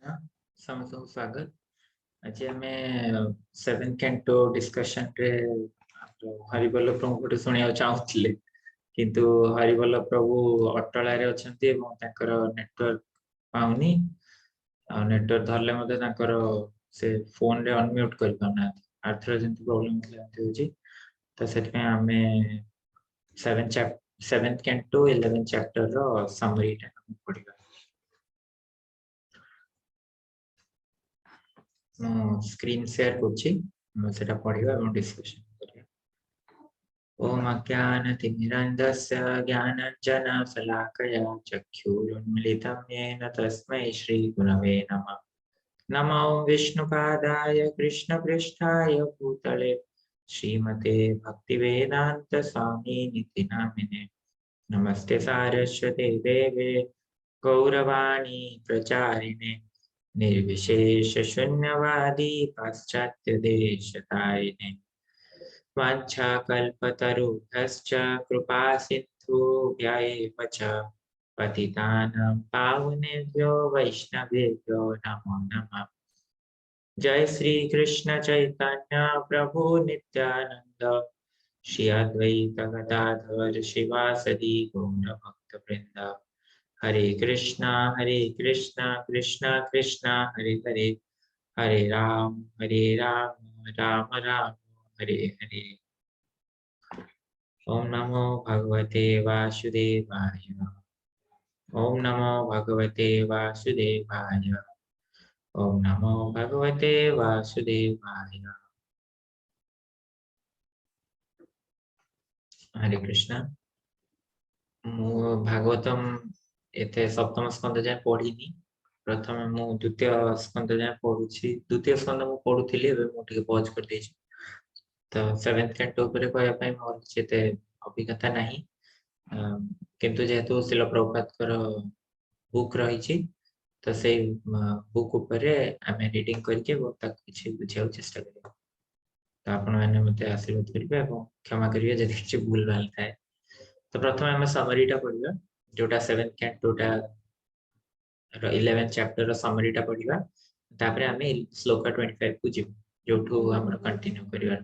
हाँ, समस्त स्वागत। आज आम 7th कैंटो डिस्कशन रे हरिबल प्रभु शुणा चाहूले किंतु हरिबल प्रभु अटला अच्छे नेटवर्क पाऊनी नेटवर्क धरले से फोन रे अनम्यूट कर पाना आर्थर जंतु प्रॉब्लम होची तो सेट में हमें 7th कैंटो 11th चैप्टर रो समरी टा पढ़िबा। स्क्रीन शेयर करटा पढ़ा डिस्कशन ओम अज्ञानतिमिरन्धस्य ज्ञानाञ्जनशलाकया चक्षुरुन्मिलितं येन तस्मै श्रीगुरवे नमः। नमो विष्णुपादाय कृष्णपृष्ठाय भूतले श्रीमते भक्तिवेदांत स्वामिनिति नामिने। नमस्ते सारस्वते देवे गौरवाणी प्रचारिणे निर्विशेष शून्यवादी पाश्चात्य देशतारिणे। वाञ्छाकल्पतरुभ्यश्च कृपा सिन्धुभ्यैव च पतितानां पावनेभ्यो वैष्णवेभ्यो नमो नमः। जय श्री कृष्ण चैतन्य प्रभु नित्यानंद श्री अद्वैत गदाधर शिवासदि गौर भक्तवृंद। हरे कृष्णा कृष्णा कृष्णा हरे हरे, हरे राम राम राम हरे हरे। ओम नमो भगवते वासुदेवाय। ओम नमो भगवते वासुदेवाय। ओम नमो भगवते वासुदेवाय। हरे कृष्णा। भागवतम एते सप्तम स्कंद जाए पढ़ी प्रथम मु द्वितीय स्कंद जाए पढ़ुछि। द्वितीय स्कंद मु पढ़ुथिली एबे मु टिके पॉज कर देछि तो 7th कैंटो ऊपर कहया पई मोर जेते अभिज्ञता नाही किंतु जेहेतु शिल प्रभुपाद कर बुक रही तो से बुक ऊपर आमे रीडिंग करके किसी बुझाऊ चेष्टा करिया तो आपण मैंने मते आशीर्वाद करिवे एवं क्षमा करिवे जदि किछि भूल भाल थाए। तो प्रथम आमे समरी टा पढिबा जोटा 7th कैंटो टा 11th चैप्टर रो समरी टा पढिबा तापरे आमे श्लोक 25 को जिवु जोठू हमर कंटिन्यू करिवा।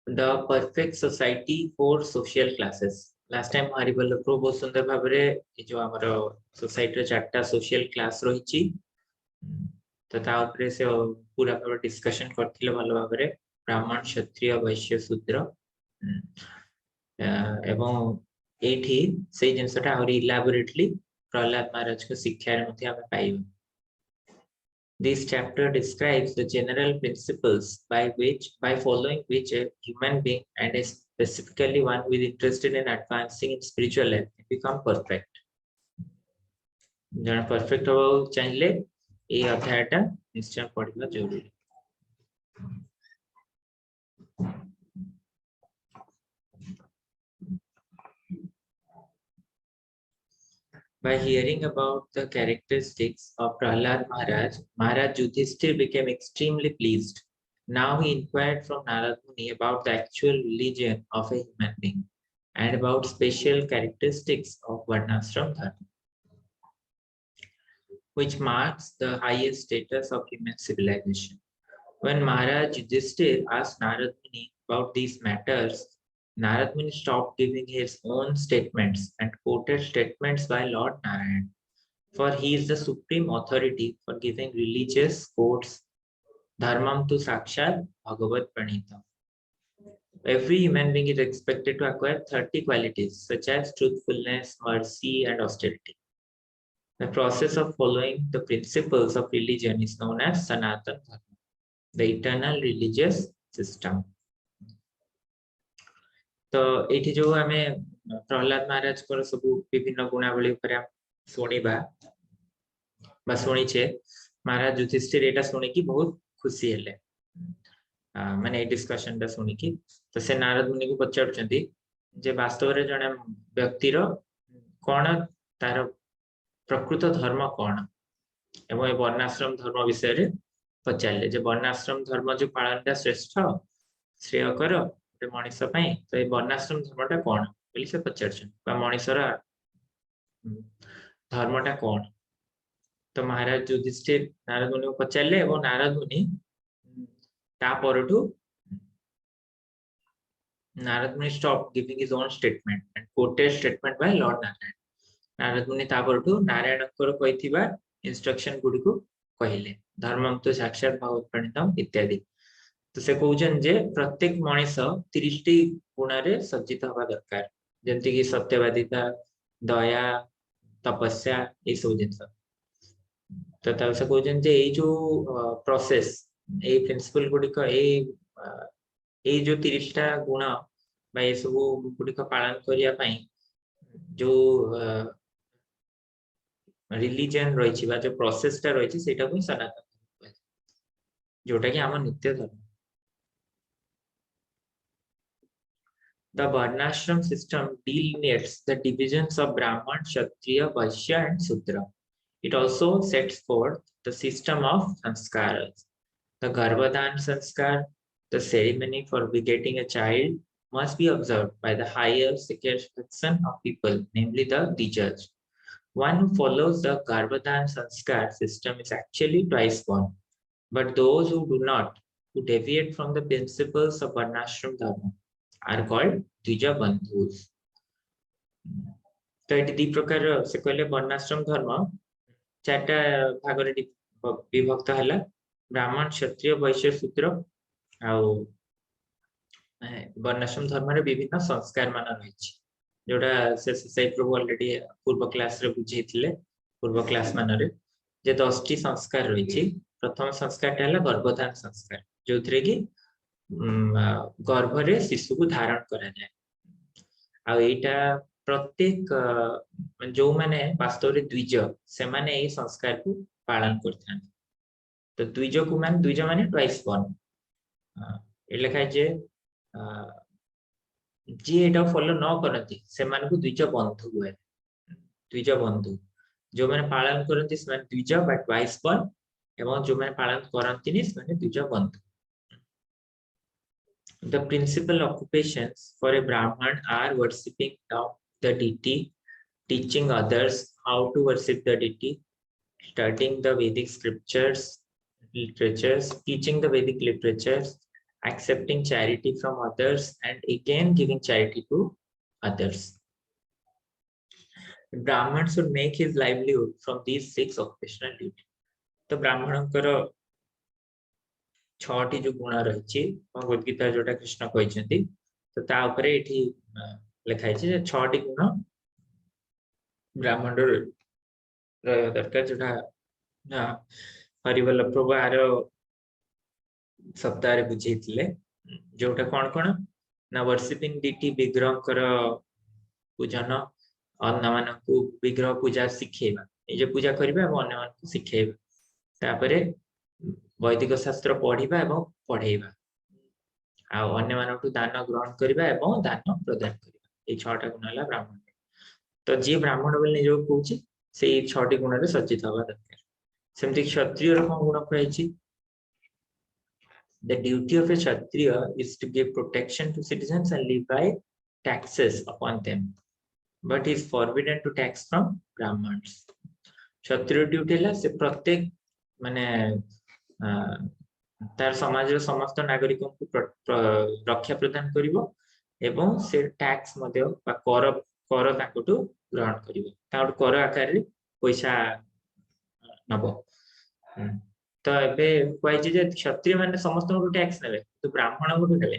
The perfect society for social classes। Last time हरिबल प्रो बहुत सुंदर भाव जो आमर सोसाइटी चार्टा सोशल क्लास रही तो से पूरा भाव डिस्कशन करथिले भल भाव ब्राह्मण क्षत्रिय वैश्य शूद्र एवं एठी से जिनसटा और इलाबोरेटली प्रहलाद महाराज को शिक्षा रे मध्ये हम पाइबो। This chapter describes the general principles by following which a human being, and specifically one who is interested in advancing in spiritual life, become perfect। जन परफेक्ट हो चाहिए ये अध्यायटा निश्चय पढ़ना जरूरी। By hearing about the characteristics of Prahlad Maharaj, Maharaj Yudhishthir became extremely pleased. Now he inquired from Narad Muni about the actual religion of a human being and about special characteristics of Varnashram Dharma, which marks the highest status of human civilization. When Maharaj Yudhishthir asked Narad Muni about these matters, Narad Muni stopped giving his own statements and quoted statements by Lord Narayan, for he is the supreme authority for giving religious codes, dharmam tu sakshat bhagavat pranita. Every human being is expected to acquire 30 qualities such as truthfulness, mercy, and austerity. The process of following the principles of religion is known as Sanatana Dharma, the eternal religious system. तो ये जो आम प्रहलाद महाराज को सब विभिन्न गुणावली शुणा शुणीचे महाराज युधिष्ठिर एटा शुणिकी बहुत खुशी हेले माने डिस्कशन टा शुणिकी तो से नारद मुनि को पचारुचंती जे वास्तव रे जने व्यक्तिर कोन तार प्रकृत धर्म कोन एवं वर्णाश्रम धर्म विषय रे पचारले जे वर्णाश्रम धर्म जो पालनटा श्रेष्ठ श्रेयकर मनीष तो ये वर्णाश्रम धर्मटा कौन बोली से पचार मनीषर धर्मटा कौन। तो महाराज युधिष्ठिर नारद मुनि को पचारे और नारद मुनि नारद मुनि stop giving his own statement and coated statement by Lord Narayan. Narad मुनि नारायण कहिथिबा इंस्ट्रक्शन गुडी को कहले धर्मम तो साक्षात भगवत प्रणीतम इत्यादि। तो से कहउछन जे प्रत्येक मनीष 30 टी गुण रे सज्जित हवा दरकार जेंति कि सत्यवादिता दया तपस्या ए सब जिंस। तो तब से कहउछन जे ए जो प्रोसेस ए प्रिंसिपल गुडी को ए जो 30 टा गुण बा ए सब गुडी को पालन करिया पई जो रिलीजन रही जो प्रोसेस टा रही सेटा को सनातन जोटा कि आम नित्य धर्म। The Varnashram system delineates the divisions of Brahman, Kshatriya, Vaishya, and Sudra. It also sets forth the system of sanskaras. The Garbhadan sanskar, the ceremony for begetting a child, must be observed by the higher section of people, namely the Dijas. One who follows the Garbhadan sanskar system is actually twice born, but those who do not, who deviate from the principles of Varnashram dharma, are called Dwija बंधुस। तो ये दी प्रकार से कहले वर्णाश्रम धर्म चारटा भाग रे विभक्त हला ब्राह्मण क्षत्रिय वैश्य शूद्र आ वर्णाश्रम धर्म रे विभिन्न संस्कार मान रही जोटा से प्रभु ऑलरेडी पूर्व क्लास रे बुझीथिले पूर्व क्लास मान रे जे 10 टी संस्कार रही। प्रथम संस्कार हला गर्भधान संस्कार जो थरे कि गर्भ रे शिशु को धारण करा जाए आ एटा प्रत्येक जो माने वास्तव रे द्विज से माने ए संस्कार को पालन करथान। तो द्विज को माने द्विज माने ट्वाइस बॉर्न ए लिखा है जे जी एटा फॉलो न करती से माने को द्विज बंधु हुए द्विज बंधु जो माने पालन करती से माने द्विज बट ट्वाइस बॉर्न एवं जो माने पालन करंती नि से माने द्विज बंधु। The principal occupations for a Brahman are worshipping the deity, teaching others how to worship the deity, studying the Vedic scriptures, literatures, teaching the Vedic literatures, accepting charity from others, and again giving charity to others. The Brahman should make his livelihood from these 6 occupational duties. तो ब्राह्मणଙ୍କର 6 T जो गुण रही भगवत गीता जोटा कृष्ण कहते तो ता ऊपर एठी लिखाई जे 6 टी गुण ब्राह्मण दरकार जोटा हरिवल्लभ प्रभु आर सप्ताह रे बुझेइथिले जोटा कोन कोन ना वर्शिपिंग डीटी विग्रह कर पूजन अन्य मानकु विग्रह पूजा सिखेबा ए जे पूजा करबा और अन्य मानकु सिखेबा तापरे वैदिक शास्त्र पढ़िबा एवं पढ़ेबा आ अन्य मानकु दान ग्रहण करबा एवं दान प्रदान करबा ए 6 टा गुण हला ब्राह्मण। तो जे ब्राह्मण बोल निजो कहूची से 6 टी गुण रे सज्जित हवा दरकार। सेमति क्षत्रिय रो गुण कहैछि the duty of a kshatriya is to give protection to citizens and live by taxes upon them, but he is forbidden to tax from brahmans. kshatriya duty हला से प्रत्येक माने तार समाज रो समस्त नागरिकों को रक्षा प्रदान करिवो एवं से टैक्स मध्ये बा कर कर ताकटू ग्रहण करिवो ताकटू कर आकार रे पैसा नबो। तो एबे कोइ जे क्षत्रिय माने समस्त को टैक्स नेबे तो ब्राह्मण को देले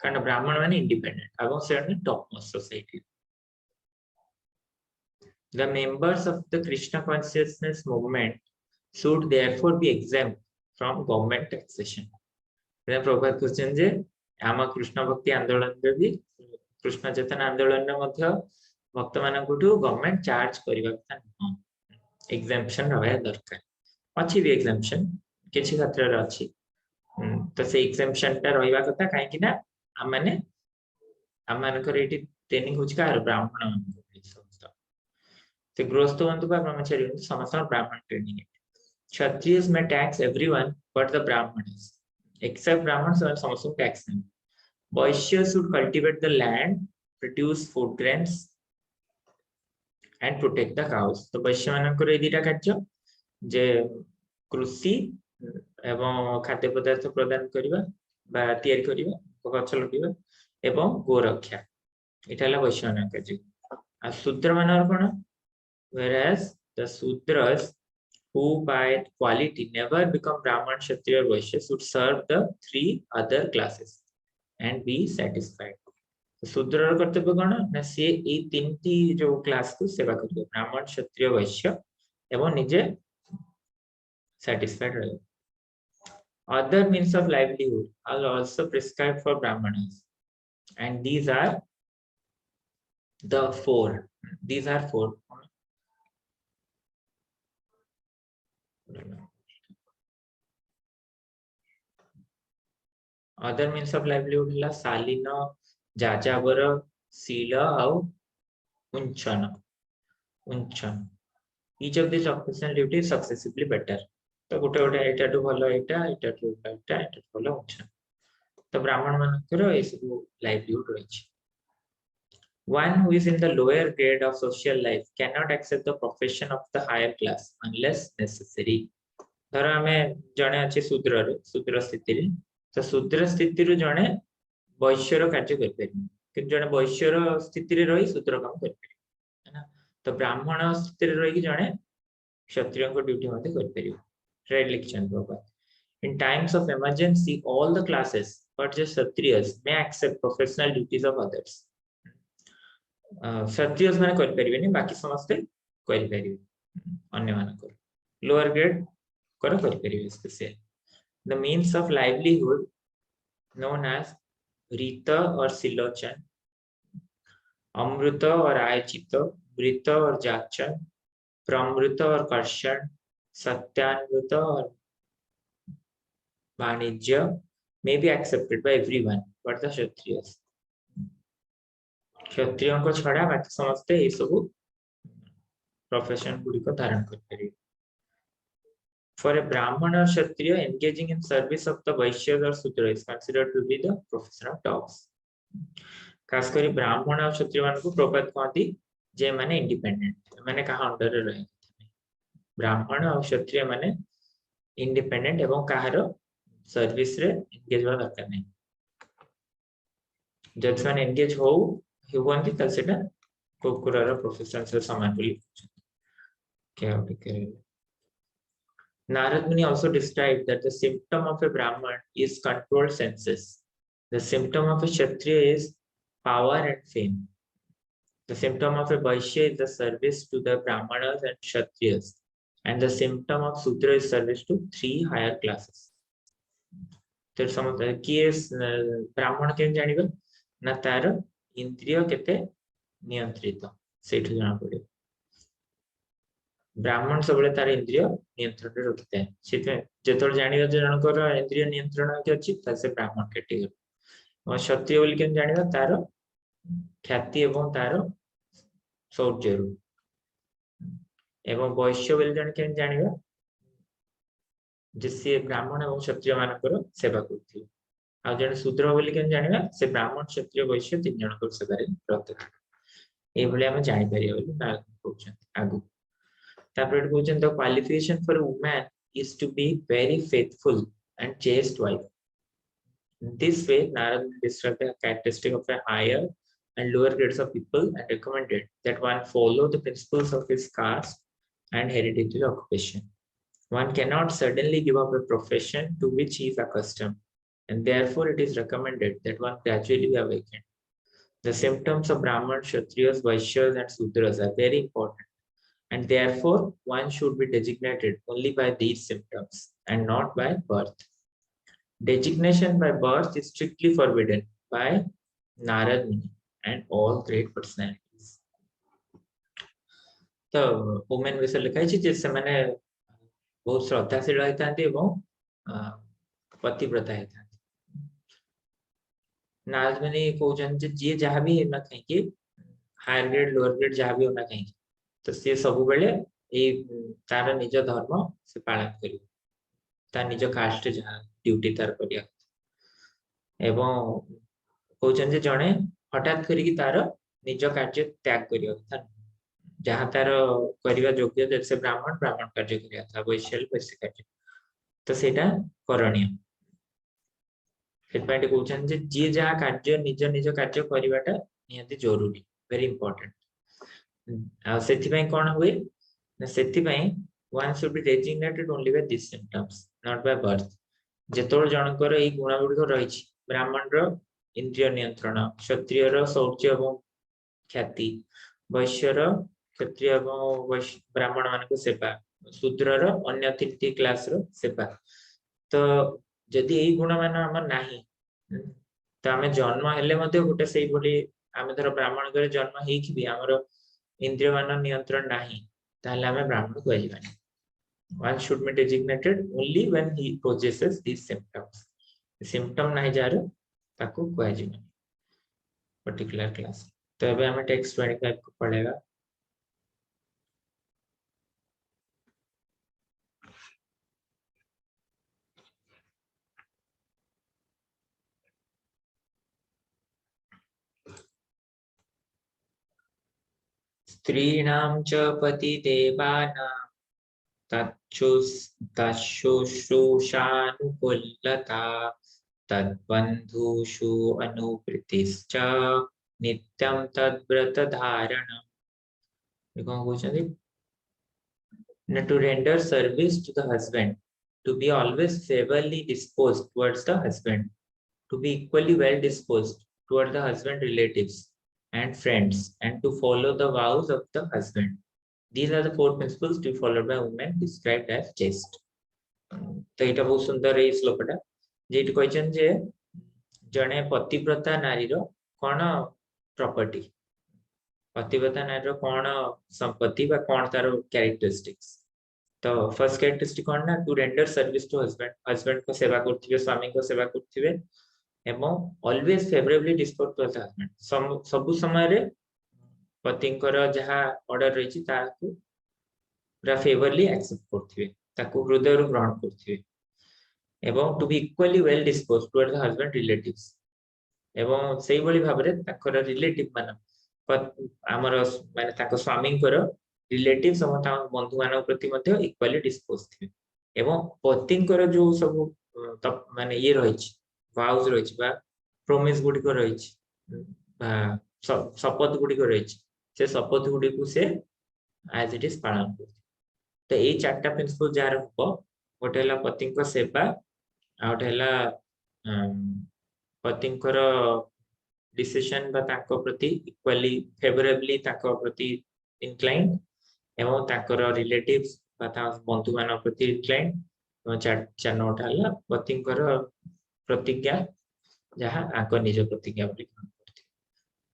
कारण ब्राह्मण माने इंडिपेंडेंट एवं से top most society. The members of the Krishna consciousness movement should therefore be exempt from government taxation. Prabhupada question जे आम कृष्ण भक्ति आंदोलन रे भी कृष्ण चेतना आंदोलन रे मध्य भक्त मानकटू गवर्नमेंट चार्ज करबा कथा न एग्जाम्पशन रहबा दरकार अछि भी एग्जाम्पशन किछि क्षेत्र रे अछि। तो से एग्जाम्पशन ता रहबा कथा काहे कि ना हम मानकर एटी ट्रेनिंग होछ का ब्राह्मण मानक से गृहस्थ बंधु का ब्रह्मचारी समस्त ब्राह्मण training. Kshatriyas may tax everyone but the Brahmanas. Except Brahmans, समस्त tax them. Vaishyas should cultivate the land, produce food grains, and protect the cows. तो वैश्य मानकर ए दुटा कार्य जे कृषि एवं खाद्य पदार्थ प्रदान करबा बा तयारी करबा गछ लगिबा एवं गोरक्षा एटा हला वैश्य मानकर कार्य आ शूद्र मानकर कोन whereas the Sudras who by quality never become Brahman, Kshatriya or Vaishya should serve the three other classes and be satisfied. शूद्र कर्तव्य कौन ना सी ए तीनटी जो क्लास को सेवा करियो ब्राह्मण क्षत्रिय वैश्य एवं निजे satisfied रहे. Other means of livelihood are also prescribed for brahmanas and these are the four. These are four. Other means of livelihood la salina Jajabar शील आउ उंचन उंचन each of these occupational duty is successively better तो गोटे गोटे एटा to भलो एटा to भलो उंचन तो ब्राह्मण मानकर ए सब लाइवलीहुड रही. One who is in the lower grade of social life cannot accept the profession of the higher class unless necessary. धर आमे जणे अछि शूद्र स्थिति रे तो शूद्र स्थिति रु जणे वैश्यर कार्य कर परिबे कि जणे वैश्यर स्थिति रे रही शूद्र काम कर परिबे है ना. तो ब्राह्मण स्थिति रे रही जणे क्षत्रिय को ड्यूटी मते कर परिबे. ट्रेड लिखचन बाबा. In times of emergency all the classes but just kshatriyas may accept professional duties of others. kshatriyas माने कर परिबे नि बाकी समस्त कर परिबे अन्य मान को लोअर ग्रेड कर परिबे special. The means of livelihood known as रीता और सिलोचन, अमृत और आयचित, वृत और जाचन, प्रमृत और कर्षण, सत्यान्वित और वाणिज्य may be accepted by everyone but the kshatriyas. क्षत्रियों को छड़ा बाकी समझते ये सब प्रोफेशन गुडी को धारण कर परिबे. For a Brahmana or Kshatriya engaging in service of the Vaishyas or Sudra is considered to be the profession of dogs. खास करी ब्राह्मण और क्षत्रिय मान को प्रपद कहती जे माने इंडिपेंडेंट माने कहा अंडर रे रहे. ब्राह्मण और क्षत्रिय माने इंडिपेंडेंट एवं कहार सर्विस रे एंगेज होवा दरकार नहीं. जब माने एंगेज हो हुवंती त सेटा कुकुरर प्रोफेशन से समान बोली क्या होते. Narad Muni also described that the symptom of a Brahman is controlled senses. The symptom of a Kshatriya is power and fame. The symptom of a Vaishya is the service to the Brahmanas and Kshatriyas. And the symptom of Sudra is service to three higher classes. तो समझ किए ब्राह्मण के जानिबा ना तार इंद्रिय केते नियंत्रित सेठु जाना पड़े. ब्राह्मण सबले तार इंद्रिय नियंत्रण रे रखते हैं सेते जेतोल जानिबा जे जनकर इंद्रिय नियंत्रण के अछि त से ब्राह्मण कैटेगरी. और क्षत्रिय बोली के जानिबा तार ख्याति एवं तार शौर्य एवं वैश्य बोली जन के जानिबा जिससे ब्राह्मण एवं क्षत्रिय मानकर सेवा करथि. आ जन शूद्र बोली के जानिबा से ब्राह्मण क्षत्रिय वैश्य तीन जन कर सेवा रे रत. ए भले हम जानि परिया बोली ना कहउछन आगु. The qualification for a woman is to be very faithful and chaste wife. In this way, Narad described the characteristic of a higher and lower grades of people and recommended that one follow the principles of his caste and hereditary occupation. One cannot suddenly give up a profession to which he is accustomed, and therefore it is recommended that one gradually be awakened. The symptoms of Brahmans, Kshatriyas, Vaishyas, and Sudras are very important. And therefore, one should be designated only by these symptoms and not by birth. Designation by birth is strictly forbidden by Narad Muni and all great personalities. तो women विषय लिखा है जिससे मैंने बहुत श्रद्धाशील रहता है एवं पतिव्रता रहता है. नारद मुनि कहते हैं जे जहाँ भी ना कहीं कि हायर ग्रेड लोअर ग्रेड जहाँ भी होना कहीं तो सी सब बेले तार निज धर्म से पालन कर तार निज कास्ट जहाँ ड्यूटी तार करिया एवं कहते जड़े हठात करी तार निज कार्य त्याग करिया जहाँ तार करवा योग्य से ब्राह्मण ब्राह्मण कार्य करा वैश्य वैश्य कार्य तो सेटा करणीय कहते जी जहाँ कार्य निज निज कार्य करवाटा निहाती जरूरी वेरी इंपोर्टेंट से कौन हुए one should be designated only by these symptoms not by birth जेतोल जनकर एई गुण गुडिक रहिछि ब्राह्मण रो इंद्रिय नियंत्रण क्षत्रिय रो शौर्य एवं ख्याति वैश्य रो क्षत्रिय एवं ब्राह्मण मानक सेवा शूद्र रो अन्य तीनटी क्लास रो सेवा तो जदि एई गुण मान हमर नाही तो आमे जन्म हेले मध्ये गोटे सेई बोली आमे धर ब्राह्मण घरे जन्म हेकि भी हमर इंद्रिय मान नियंत्रण नाही ताहले आमे ब्राह्मण कहइबानी one should be designated only when he possesses these symptoms symptom nahi jar ताकू कहइबानी पर्टिकुलर क्लास तो अबे हमें टेक्स्ट 25 को पढ़ेगा स्त्रीणां च पतिदेवानां तच्छुश्रूषानुकूलता तद्बन्धुषु अनुवृत्तिश्च नित्यं तद्व्रतधारणम् to render service to the husband, to be always favorably disposed towards the husband, to be equally well disposed toward the husband relatives and friends, and to follow the vows of the husband. These are the 4 principles to be followed by women described as chaste. तो एटा बहुत सुंदर है श्लोकटा jet कहछन जे जणे पतिव्रता नारी रो कोन property पतिव्रता नारी रो कोन संपत्ति बा कोन तारो कैरेक्टरिस्टिक्स तो फर्स्ट कैरेक्टरिस्टिक कोन ना to render service to husband husband को सेवा करथिबे स्वामी को सेवा करथिबे एवं always favourably dispose to the husband सब समय रे पतिंकर जहा ऑर्डर रही ताकू पूरा फेवरली एक्सेप्ट करथिबे ताकू हृदय रो ग्रहण करथिबे एवं to be equally well dispose toward the husband relatives एवं सेही बली भाबरे ताकर रिलेटिव मान हमर माने ताको स्वामी कर रिलेटिव्स और ता बंधु मान प्रति मध्ये इक्वली डिस्पोज थिबे एवं पतिंकर जो सब माने ये रहिछि वाउस रहिछि बा प्रॉमिस गुडी को रहिछि बा शपथ गुडी को रहिछि से शपथ गुडी को से एज इट इज पालन कर तो ए चारटा प्रिंसिपल जार हो गोटेला पतिंक सेवा आउटेला पतिंकर डिसीजन बा ताको प्रति इक्वली फेवरेबली ताको प्रति इंक्लाइंड एवं ताकर रिलेटिव्स बा ता बंधु मान प्रति इंक्लाइंड चार नोटाला पतिंकर प्रतिज्ञा जहाँ आक निज प्रतिज्ञा बोली ग्रहण करथि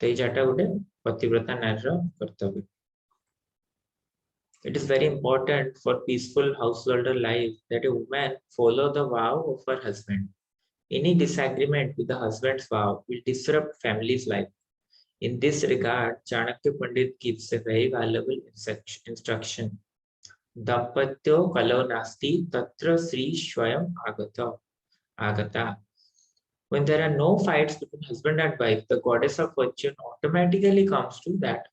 तो ए चारटा गोटे पतिव्रता नारी रो कर्तव्य It is very important for peaceful householder life that a woman follow the vow of her husband. Any disagreement with the husband's vow will disrupt family's life. In this regard, Chanakya Pandit gives a very valuable instruction. Dampatyo kalau nasti tatra sri swayam agata. When there are no fights between husband and wife, the goddess of fortune automatically comes to that.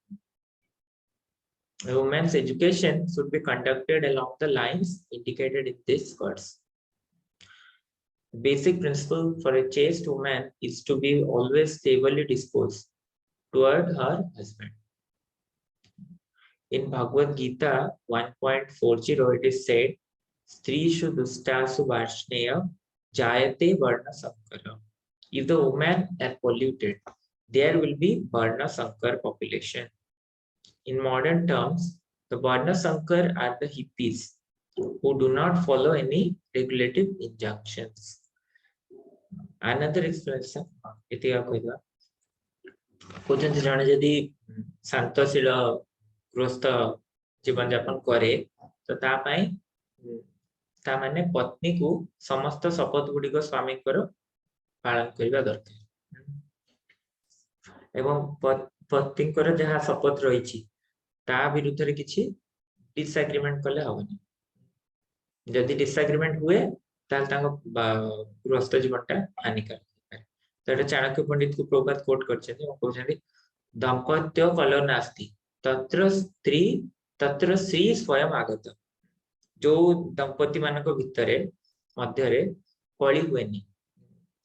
A woman's education should be conducted along the lines indicated in this verse. The basic principle for a chaste woman is to be always favorably disposed toward her husband. In Bhagavad Gita 1.40, it is said, Strishu dustasu varshneya jayate varna sankara. If the women are polluted, there will be varna sankar population. In modern terms, the Varna Sankar are the hippies who do not follow any regulative injunctions. Another explanation, इतिहा कहवा कोचन जाने यदि शांतशील गृहस्थ जीवन यापन करे तो ता माने पत्नी को समस्त शपथ गुडी को स्वामी कर पालन करबा दरकार एवं पतिंकर जहाँ शपथ रही ता विरुद्ध रे किछि डिसएग्रीमेंट कले हबनी जदि डिसएग्रीमेंट हुए ताल तांको गृहस्थ जीवनटा हानिकारक तो एटा चाणक्य पंडित को प्रभुपाद कोट करछथि ओ कहछथि दाम्पत्य कलौ नास्ति तत्र श्री स्वयं आगत। जो दंपति मानक भितरे मध्यरे कली हुएनी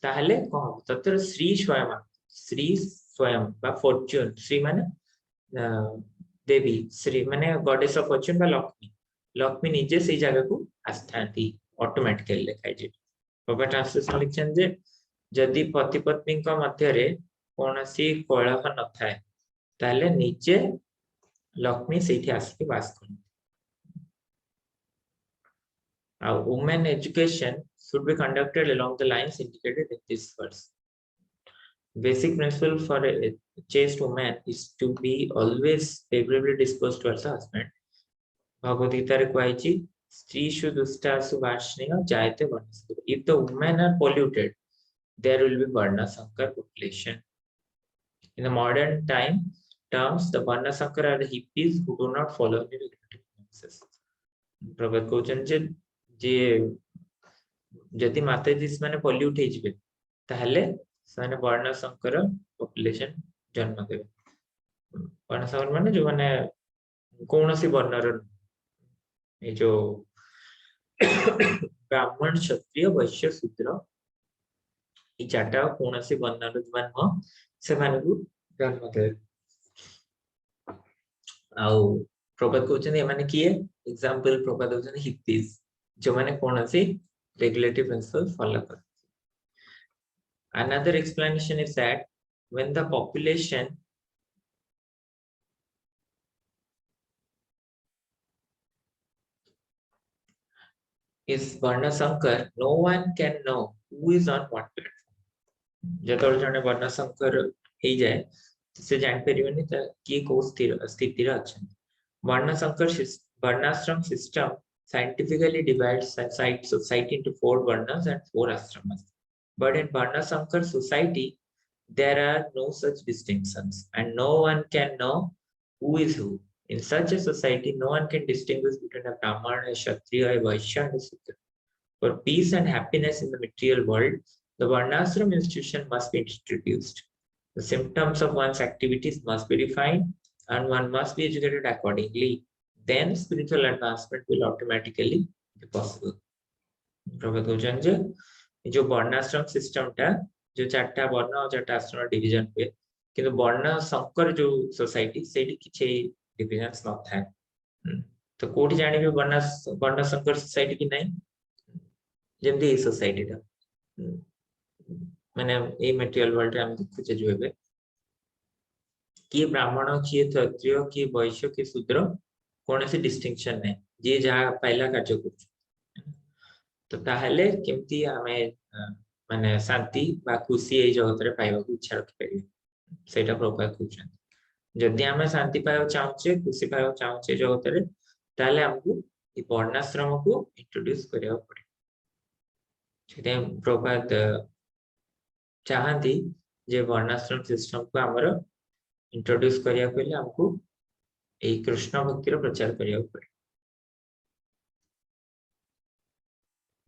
ताहले कौन तत्र श्री स्वयं श्री स्वयं बा फॉर्च्यून श्री माने देवी श्री माने गॉडेस ऑफ फॉर्च्यून बा लक्ष्मी लक्ष्मी निजे से जगह को आस्थांती ऑटोमेटिकली लिखाई जे बाबा ट्रांसलेशन लिखछन जे जदि पति पत्नी का मध्यरे कोनसी कलह न थाए ताहले निजे लक्ष्मी सेठी आसी वास करन। Women education should be conducted along the lines indicated in this verse. Basic principle for a chaste woman is to be always favorably disposed towards the husband. Bhagavad Gita requires Strishu Dustasu Varshniya Jayate Varnasankar. If the women are polluted, there will be Varnasankar population. In the modern terms, the Varnasankar are the hippies who do not follow any regulative practices. Prabhupada कहउछन जे जदि माताजी माने pollute हे जिवे ताहले साने वर्णशंकर population जन्म देबे। वर्णशंकर माने जो माने कोनोसी वर्णर ए जो ब्राह्मण क्षत्रिय वैश्य शूद्र ई चारटा कोनोसी वर्णर जन्म से माने को जन्म देबे। आउ प्रभात कहउछन ए माने किए एग्जांपल प्रभात कहउछन हिप्पीज जो माने कोनोसी regulative principle follow कर। Another explanation is that when the population is Varnasankar, no one can know who is on what platform. जतोल जने वर्णशंकर हे जाए से जान परिबनी त की को स्थिति रा अछि। वर्णाश्रम system scientifically divides society into 4 varnas and 4 ashramas. But in Varnasankar society, there are no such distinctions and no one can know who is who. In such a society, no one can distinguish between a Brahmana, a Kshatriya, a Vaishya and a Sudra. For peace and happiness in the material world, the Varnashram institution must be introduced. The symptoms of one's activities must be defined and one must be educated accordingly. Then spiritual advancement will automatically be possible. प्रभात कहउछन जे जो वर्णाश्रम system टा जो चारटा वर्ण और चारटा आश्रम division पे किंतु वर्ण संकर जो सोसाइटी सेठी किछे डिवीजन्स न थाए। तो कोठी जानिबे वर्ण संकर सोसाइटी की नहीं जेमदी ए सोसाइटी टा माने ए मटेरियल वर्ल्ड रे हम देखुचे जो हेबे कि ब्राह्मण कि क्षत्रिय कि वैश्य कि शूद्र कौन सी डिस्टिंक्शन नहीं जे जहाँ पहला कार्य कर तो ताहले केमती हमें माने शांति बा खुशी ए जगत रे पाइबा को इच्छा रखि परिबे सेटा प्रभाव खुचन जदि हमें शांति पाइबा चाहूचे खुशी पाइबा चाहूचे जगत रे ताहले हमको ई वर्णाश्रम को इंट्रोड्यूस करिया पड़े। सेटा प्रभाव चाहती जे वर्णाश्रम सिस्टम को हमर इंट्रोड्यूस करिया पहिले हमको ए कृष्ण भक्तिर प्रचार करिया पड़े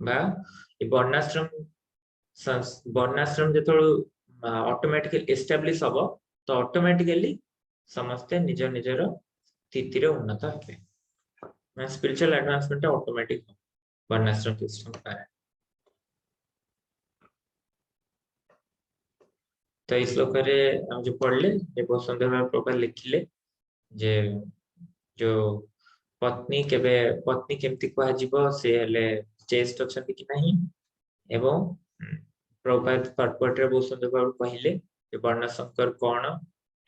बा ए वर्णाश्रम जतो ऑटोमेटिकली एस्टैब्लिश हबो तो ऑटोमेटिकली समस्त निज निजर स्थिति रे उन्नत हेबे मैं स्पिरिचुअल एडवांसमेंट ऑटोमेटिक वर्णाश्रम सिस्टम पर। तो इस श्लोक रे हम जो पढ़ले ये बहुत सुंदर भाव प्रभा लिखिले जे जो पत्नी केमती कह जीवो से हेले चेस्ट अछंती कि नहीं एवं प्रभात पर्पट रे बहुत सुंदर भाव कहिले जे वर्णशंकर कोन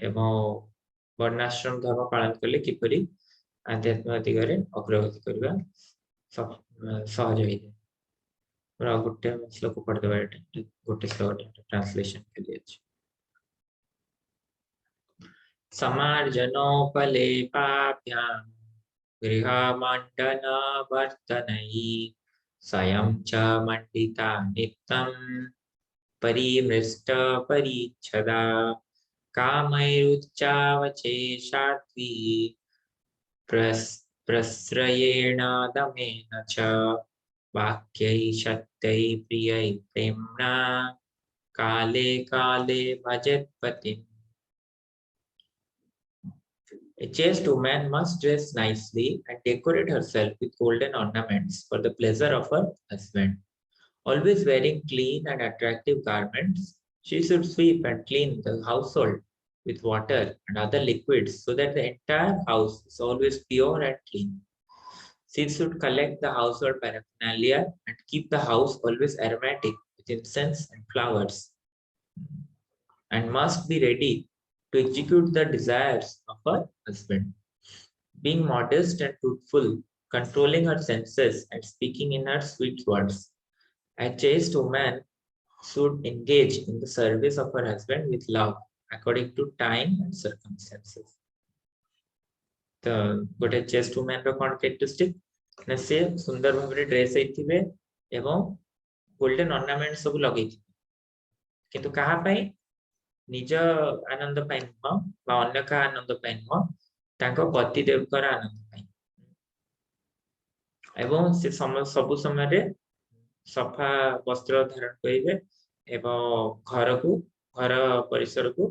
एवं वर्णाश्रम धर्म पालन करले किपरि आध्यात्मिक दिगरे अग्रगति करबा सहज होई जाय। और गोटे श्लोक पढ़ देबा गोटे श्लोक ट्रांसलेशन के लिए समार्जनोपलेपाभ्यां गृहमण्डनवर्तनैः स्वयं च मण्डिता नित्यं परिमृष्टपरिच्छदा कामैरुच्चावचेषाद्वी प्रश्रयेण दमेन च वाक्यै सत्यैः प्रियै प्रेम्णा काले काले भजत्पतिम्। A chaste woman must dress nicely and decorate herself with golden ornaments for the pleasure of her husband. Always wearing clean and attractive garments, she should sweep and clean the household with water and other liquids so that the entire house is always pure and clean. She should collect the household paraphernalia and keep the house always aromatic with incense and flowers, and must be ready to execute the desires of her husband. Being modest and truthful, controlling her senses, and speaking in her sweet words. A chaste woman should engage in the service of her husband with love, according to time and circumstances. तो गोटे chest women रो कोन characteristic ना से सुंदर भाबरे dress हेथिबे एवं golden ornament सब लगेथि किंतु कहा पई निज आनंद पई न बा अन्य का आनंद पई न तांको पति देवकर आनंद पई एवं से सब समय रे सफा वस्त्र धारण करिवे एवं घर परिसर को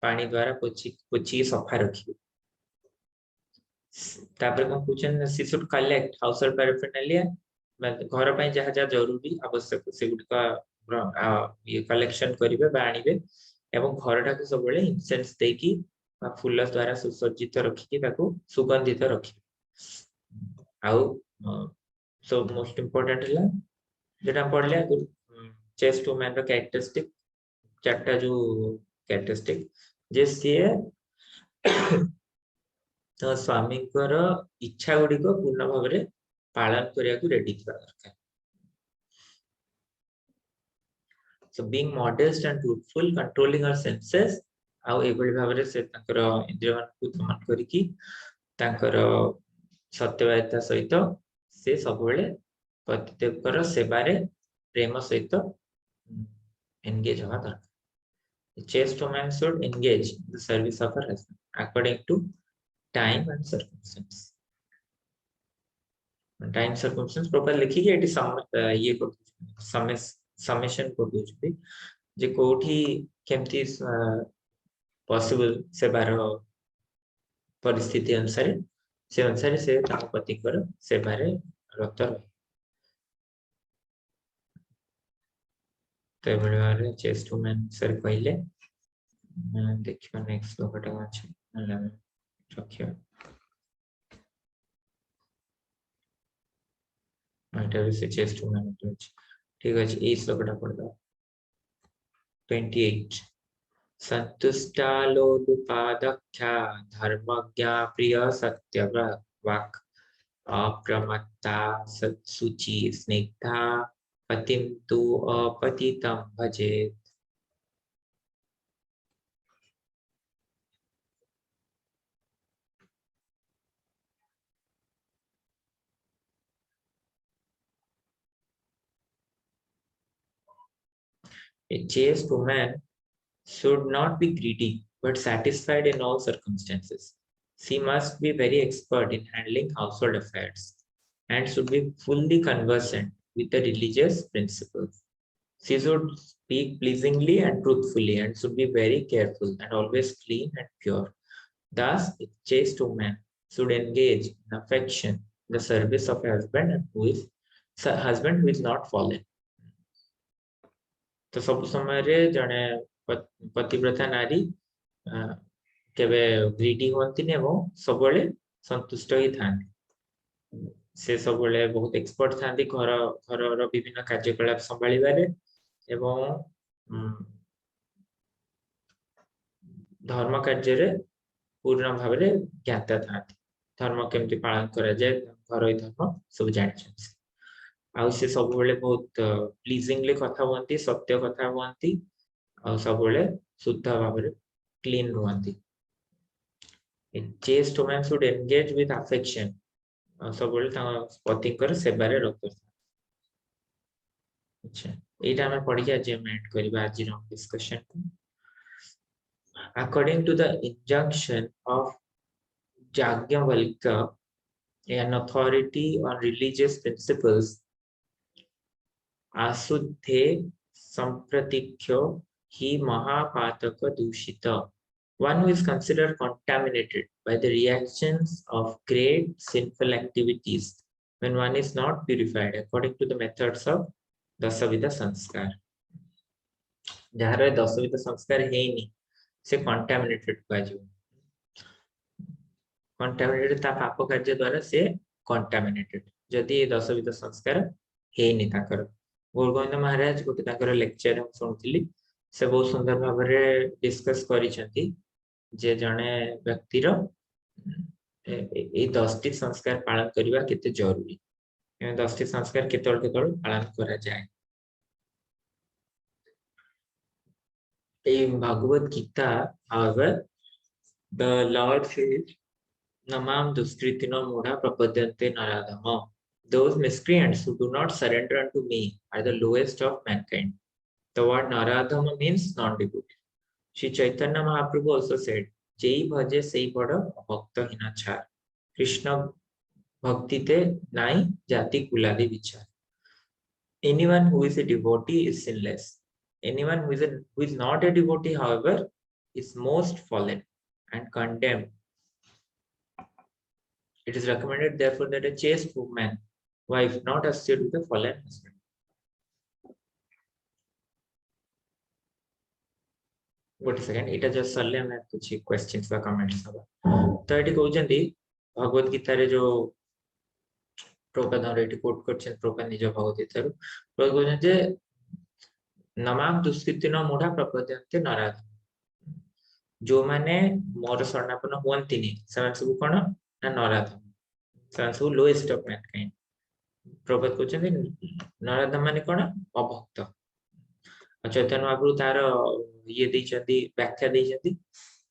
पानी द्वारा पोछी सफा रखिवे तापर कोन पूछन सी शुड कलेक्ट हाउस होल्ड पैराफर्नालिया घर पई जहा जहा जरूरी आवश्यक से गुड का ये कलेक्शन करिवे बा आनिबे एवं घरटा को सब बेले इंसेंस देकी फूल द्वारा सुसज्जित रखी ताको सुगंधित रखी आउ सो मोस्ट इंपोर्टेंट है जेटा पढ़ले चेस्ट वुमेन रो कैरेक्टरिस्टिक चारटा जो कैरेक्टरिस्टिक जे सी तो स्वामी इच्छा गुड़ी को पूर्ण भाव में पालन करने रेडी थी दरकार so being modest and truthful controlling her senses आउ एभली भाव में से तांकर इंद्रिय मान को दमन करिकी तांकर सत्यवादिता सहित से सब बेले पतिदेवकर सेवारे प्रेम सहित एंगेज होगा दरकार chaste woman should engage in the service of her husband according to time and circumstance. Time circumstance proper लिखी के एटी ये को समेशन को दूसरी जे कोठी केमती पॉसिबल से बारो परिस्थिति अनुसार से पति कर से बारे रत रहे तो बड़े बारे चेस्ट वुमेन सर कहले देखियो नेक्स्ट श्लोकटा अछि रखियो एटा से चेस्ट वुमेन ठीक अछि ए श्लोकटा पढ़ दो 28 संतुष्टालोदुपादख्या धर्मज्ञा प्रिय सत्यवाक् अप्रमत्ता सत्सुचि स्निग्धा पतिं तु अपतितं भजेत् A chaste woman should not be greedy, but satisfied in all circumstances. She must be very expert in handling household affairs and should be fully conversant with the religious principles. She should speak pleasingly and truthfully and should be very careful and always clean and pure. Thus, a chaste woman should engage in affection in the service of a husband who is not fallen. तो सब समय रे जने पतिव्रता नारी केबे greedy होंती ने वो सबले संतुष्ट ही थान से सबले बहुत एक्सपर्ट थांती घर रो विभिन्न कार्यकलाप संभाळिबारे एवं धर्म कार्य रे पूर्ण भाव रे ज्ञाता थांती धर्म केमति पालन करा जाय घरोई धर्म सब जानि आउ से सब बेले बहुत प्लीजिंगली कथा होंती सत्य कथा होंती आ सब बेले शुद्ध भाव में clean रहंती A chaste woman should engage with affection सब बेले ता पति कर सेवा रे रखतो अच्छा एटा हम पढ़ि के आज हम ऐड करबा आज रो discussion according to the injunction of Yajnavalkya an authority on religious principles आशुद्धे संप्रतिख्यो हि महापातक दूषित One who is considered contaminated by the reactions of great sinful activities when one is not purified according to the methods of Dasavidha Sanskar. ଯାହାର ଦଶବିଧ ସଂସ୍କାର ହେଇନି ସେ contaminated କୁହାଯିବ। contaminated ତା ପାପ କାର୍ଯ୍ୟ ଦ୍ୱାରା ସେ contaminated ଯଦି ଏ ଦଶବିଧ ସଂସ୍କାର ହେଇନି ତାଙ୍କର। ଗୌରଗୋବିନ୍ଦ ମହାରାଜ ଗୋଟେ ତାଙ୍କର ଲେକ୍ଚର ମୁଁ ଶୁଣୁଥିଲି ସେ ବହୁତ ସୁନ୍ଦର ଭାବରେ ଡିସ୍କସ କରିଛନ୍ତି ଯେ ଜଣେ ବ୍ୟକ୍ତିର ଏଇ 10ଟି ସଂସ୍କାର ପାଳନ କରିବା କେତେ ଜରୁରୀ। ଏ 10ଟି ସଂସ୍କାର କେତେବେଳେ କେତେବେଳେ ପାଳନ କରାଯାଏ। In Bhagavad Gita, however, the Lord says, Namam duskritino mudha prapadyante naradama. Those miscreants who do not surrender unto me are the lowest of mankind. The word naradama means non-devotee. Shri Chaitanya Mahaprabhu also said, Jai bhaje sei bada bhakta hinachar. Krishna bhakti te nai jati kuladi vichar. Anyone who is a devotee is sinless. Anyone who is not a devotee, however, is most fallen and condemned. It is recommended, therefore, that a chaste woman, wife, not associate with a fallen husband. Wait a second, it is just सरले मैं कुछ questions वा comments हवा। तो eighty कहूँचंदी Bhagavad Gita रे जो प्रभुपाद रेटी coat करछन Prabhupada निज भगवद गीता रो प्रभुपाद कहउछन जे नमाम दुष्कृतिन मूढ़ा प्रपद्यन्ते नराध। जो माने मोर शरणापन्न हुअन्तिनी ସେମାନେ ସବୁ कोन ना नराध ସେମାନେ ସବୁ लोएस्ट ऑफ मैनकाइंड। प्रभुपाद कहउछन नराध माने कोन अभक्त। चैतन्य महाप्रभु तार ये देइछन्ती व्याख्या देइछन्ती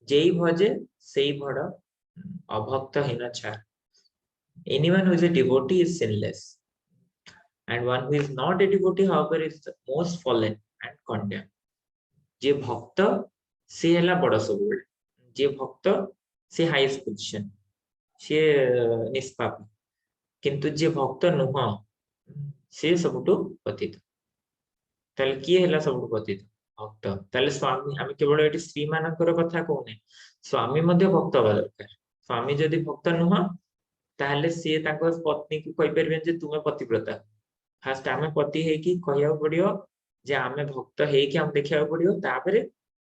जेई भजे सेई भड अभक्त हिनछा। Anyone who is a devotee is sinless, and one who is not a devotee, however, is the most fallen and condemned. जे भक्त से हला बड़ सबुल, जे भक्त से हाईएस्ट पोजीशन, से निष्पाप, किंतु जे भक्त नुह से सबुटु पतित। ताले किए हला सबुटु पतित भक्त। ताले स्वामी आमे केवल एटी स्त्री मानकर कथा कहूने, स्वामी मध्ये भक्त हवा दरकार। स्वामी जदि भक्त नुह ताले से ताको पत्नी को कहि परबेन जे तुमे पतिव्रता। फास्ट आमे पति हे कि कहिया पड़ियो जे आमे भक्त हे कि हम देखिया पड़ियो तापरे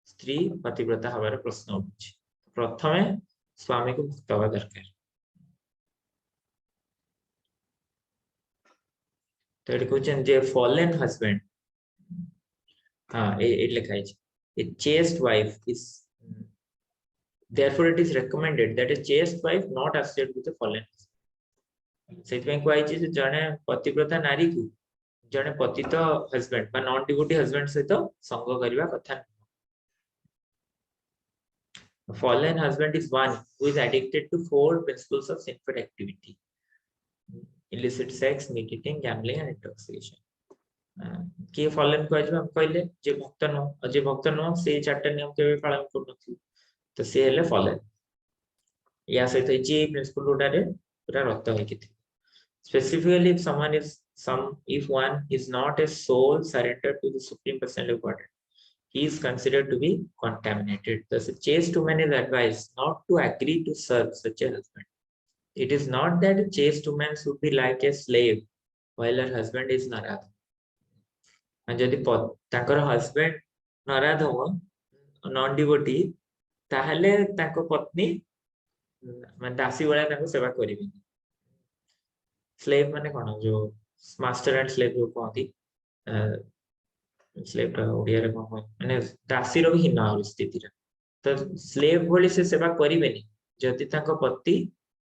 स्त्री पतिव्रता हवार प्रश्न उठुछि। प्रथमे स्वामी को भक्त हवा दरकार। तो एटी कहउछन जे फॉलन हस्बैंड हां ए लिखाइ छै ए chaste wife is therefore it is recommended that a chaste wife not associate with a fallen husband. सेतमें कोइ छै जे जने पतिव्रता नारी को जने पतित हस्बैंड बा नॉन डिवोटी हस्बैंड सहित संग करिवा कथा। A fallen husband is one who is addicted to 4 principles of sinful activity: illicit sex, meat eating, gambling, and intoxication. के फॉलन को हम कहले जे भक्त न से चारटा नियम केबे पालन करनथि तो से हेले फॉलन। या सहित जे प्रिंसिपल उडारे पूरा रक्त है कि specifically if one is not a soul surrendered to the supreme personality of Godhead, he is considered to be contaminated. Thus, a chaste woman is advised not to agree to serve such a husband. It is not that a chaste woman should be like a slave while her husband is naradha. And जदि ताकर husband naradha हो non devotee ताहले ताको पत्नी माने दासी वाला ताको सेवा करिबी। स्लेव माने कोन जो मास्टर एंड स्लेव जो कहती स्लेव का ओडिया रे कोन माने दासी रो ही ना स्थिति रे तो स्लेव भली से सेवा करिबेनी जदि ताको पति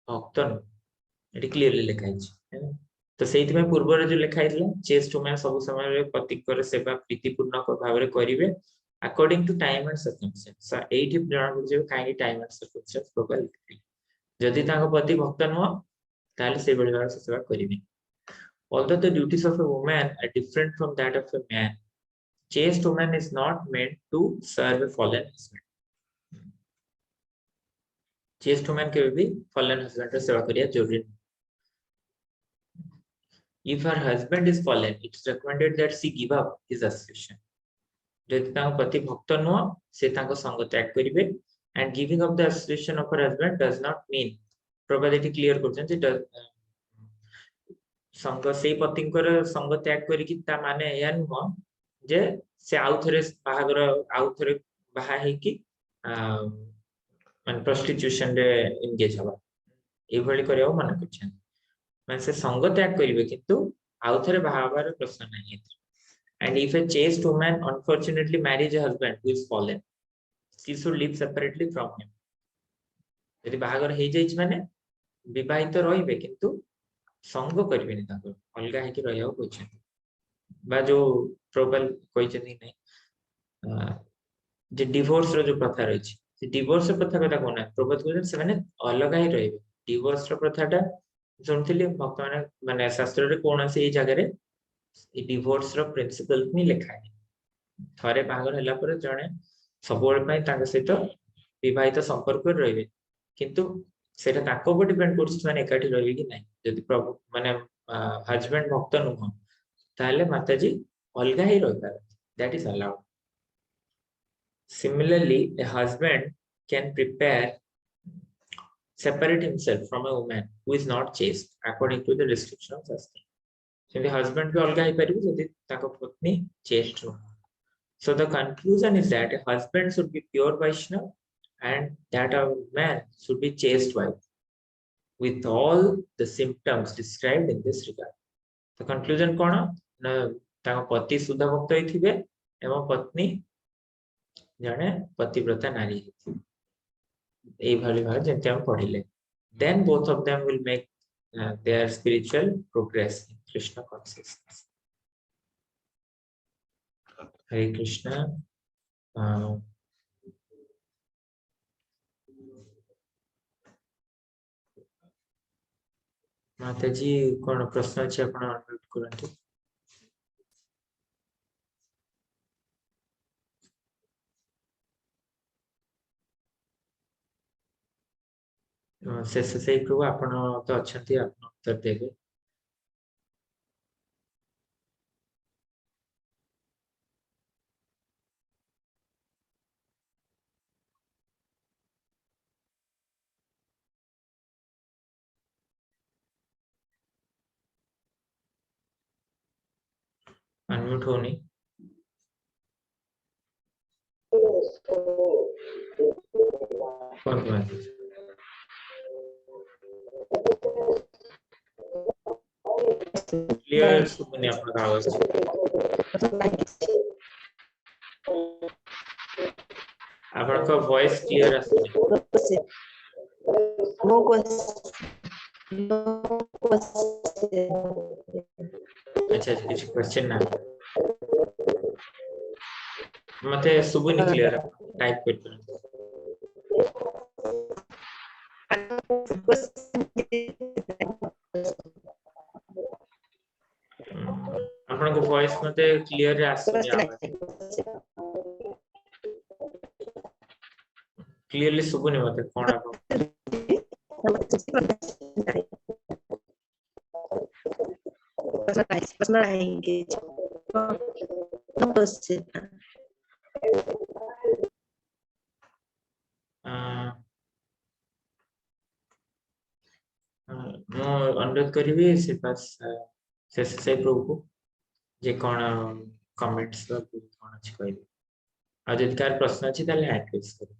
भक्त न। एटी क्लियरली लिखाइ छै। तो सेति में पूर्व रे जो लिखाइ दिला चेस्ट में सब समय रे पति कर सेवा प्रीतिपूर्ण भाव रे करिवे according to time and circumstance. एठी जणा जे काई टाइम एंड सर्कमस्टेंस प्रोबाइल जदि ताको पति भक्त न ताले से बड़ी बार सेवा करिवे। Although the duties of a woman are different from that of a man, chaste woman is not meant to serve a fallen husband. Chaste woman के भी fallen husband रे सेवा करिया जरूरी नहीं। If her husband is fallen, it is recommended that she give up his association. जदि ताको पति भक्त न से ताको संग त्याग करिवे and giving up the association of her husband does not mean probability clear करछन जे संग से पतिंकर संग त्याग करिकि ता माने या नुह जे से आउथरे बाहागर आउथरे बाहा हे कि मान प्रोस्टिट्यूशन रे एंगेज हवा ए भली करियो मन करछन मान से संग त्याग करिवे किंतु आउथरे बाहावर प्रश्न नहीं है and if a chaste woman unfortunately marries a husband who is fallen she should live separately from him यदि बाहागर हे जाइछ माने विवाहित रहिबे किंतु संग करबेनी ताको अलगा है कि रहियो कोछन बा जो प्रोबल कोइछनी नै जे डिवोर्स रो जो प्रथा रही से डिवोर्स रो प्रथा कथा कोना प्रोबल कोछन से माने अलगा ही रहिबे डिवोर्स रो प्रथाटा सुनथिले भक्त माने शास्त्र रे कोना से ए जगह रे ए डिवोर्स रो प्रिंसिपल नि लिखा है थरे बाहागर हला पर जणे सबोल पय तांग सहित विवाहित संपर्क रहिबे किंतु सेटा ताको पर डिपेंड करछ माने एकाठी रहिबे कि नै यदि प्रभु माने हस्बैंड भक्त नुह ताले माताजी अलगा ही रहता that is allowed similarly a husband can prepare separate himself from a woman who is not chaste according to the restriction of shastra so the husband भी अलगा ही परिबे यदि ताको पत्नी chaste नुह so the conclusion is that a husband should be pure Vaishnava and that a man should be chaste wife with all the symptoms described in this regard. The conclusion कोन ना ताको पति शुद्ध भक्त ही थिबे एवं पत्नी जने पतिव्रता नारी ए भली भाव जेते हम पढिले then both of them will make their spiritual progress in Krishna consciousness. Hare Krishna. माताजी कोन प्रश्न अछि आपण अनम्यूट करंतु शेष से प्रभु आपण तो अछंती आपण उत्तर देबे अनम्यूट होनी कौन बात क्लियर सुनने आपका आवाज आपका वॉइस क्लियर आसे नो अच्छा कुछ क्वेश्चन ना मते सुबुनी क्लियर टाइप कर आपन को वॉइस मते क्लियर रे आसुनी आवाज क्लियरली सुबुनी मते कोन आप personal engage no question मो अनुरोध करिवे से पास से प्रभु को जे कोन कमेंट्स ला कोन अछि कहबे आ जदि कार प्रश्न अछि ताले एड्रेस करू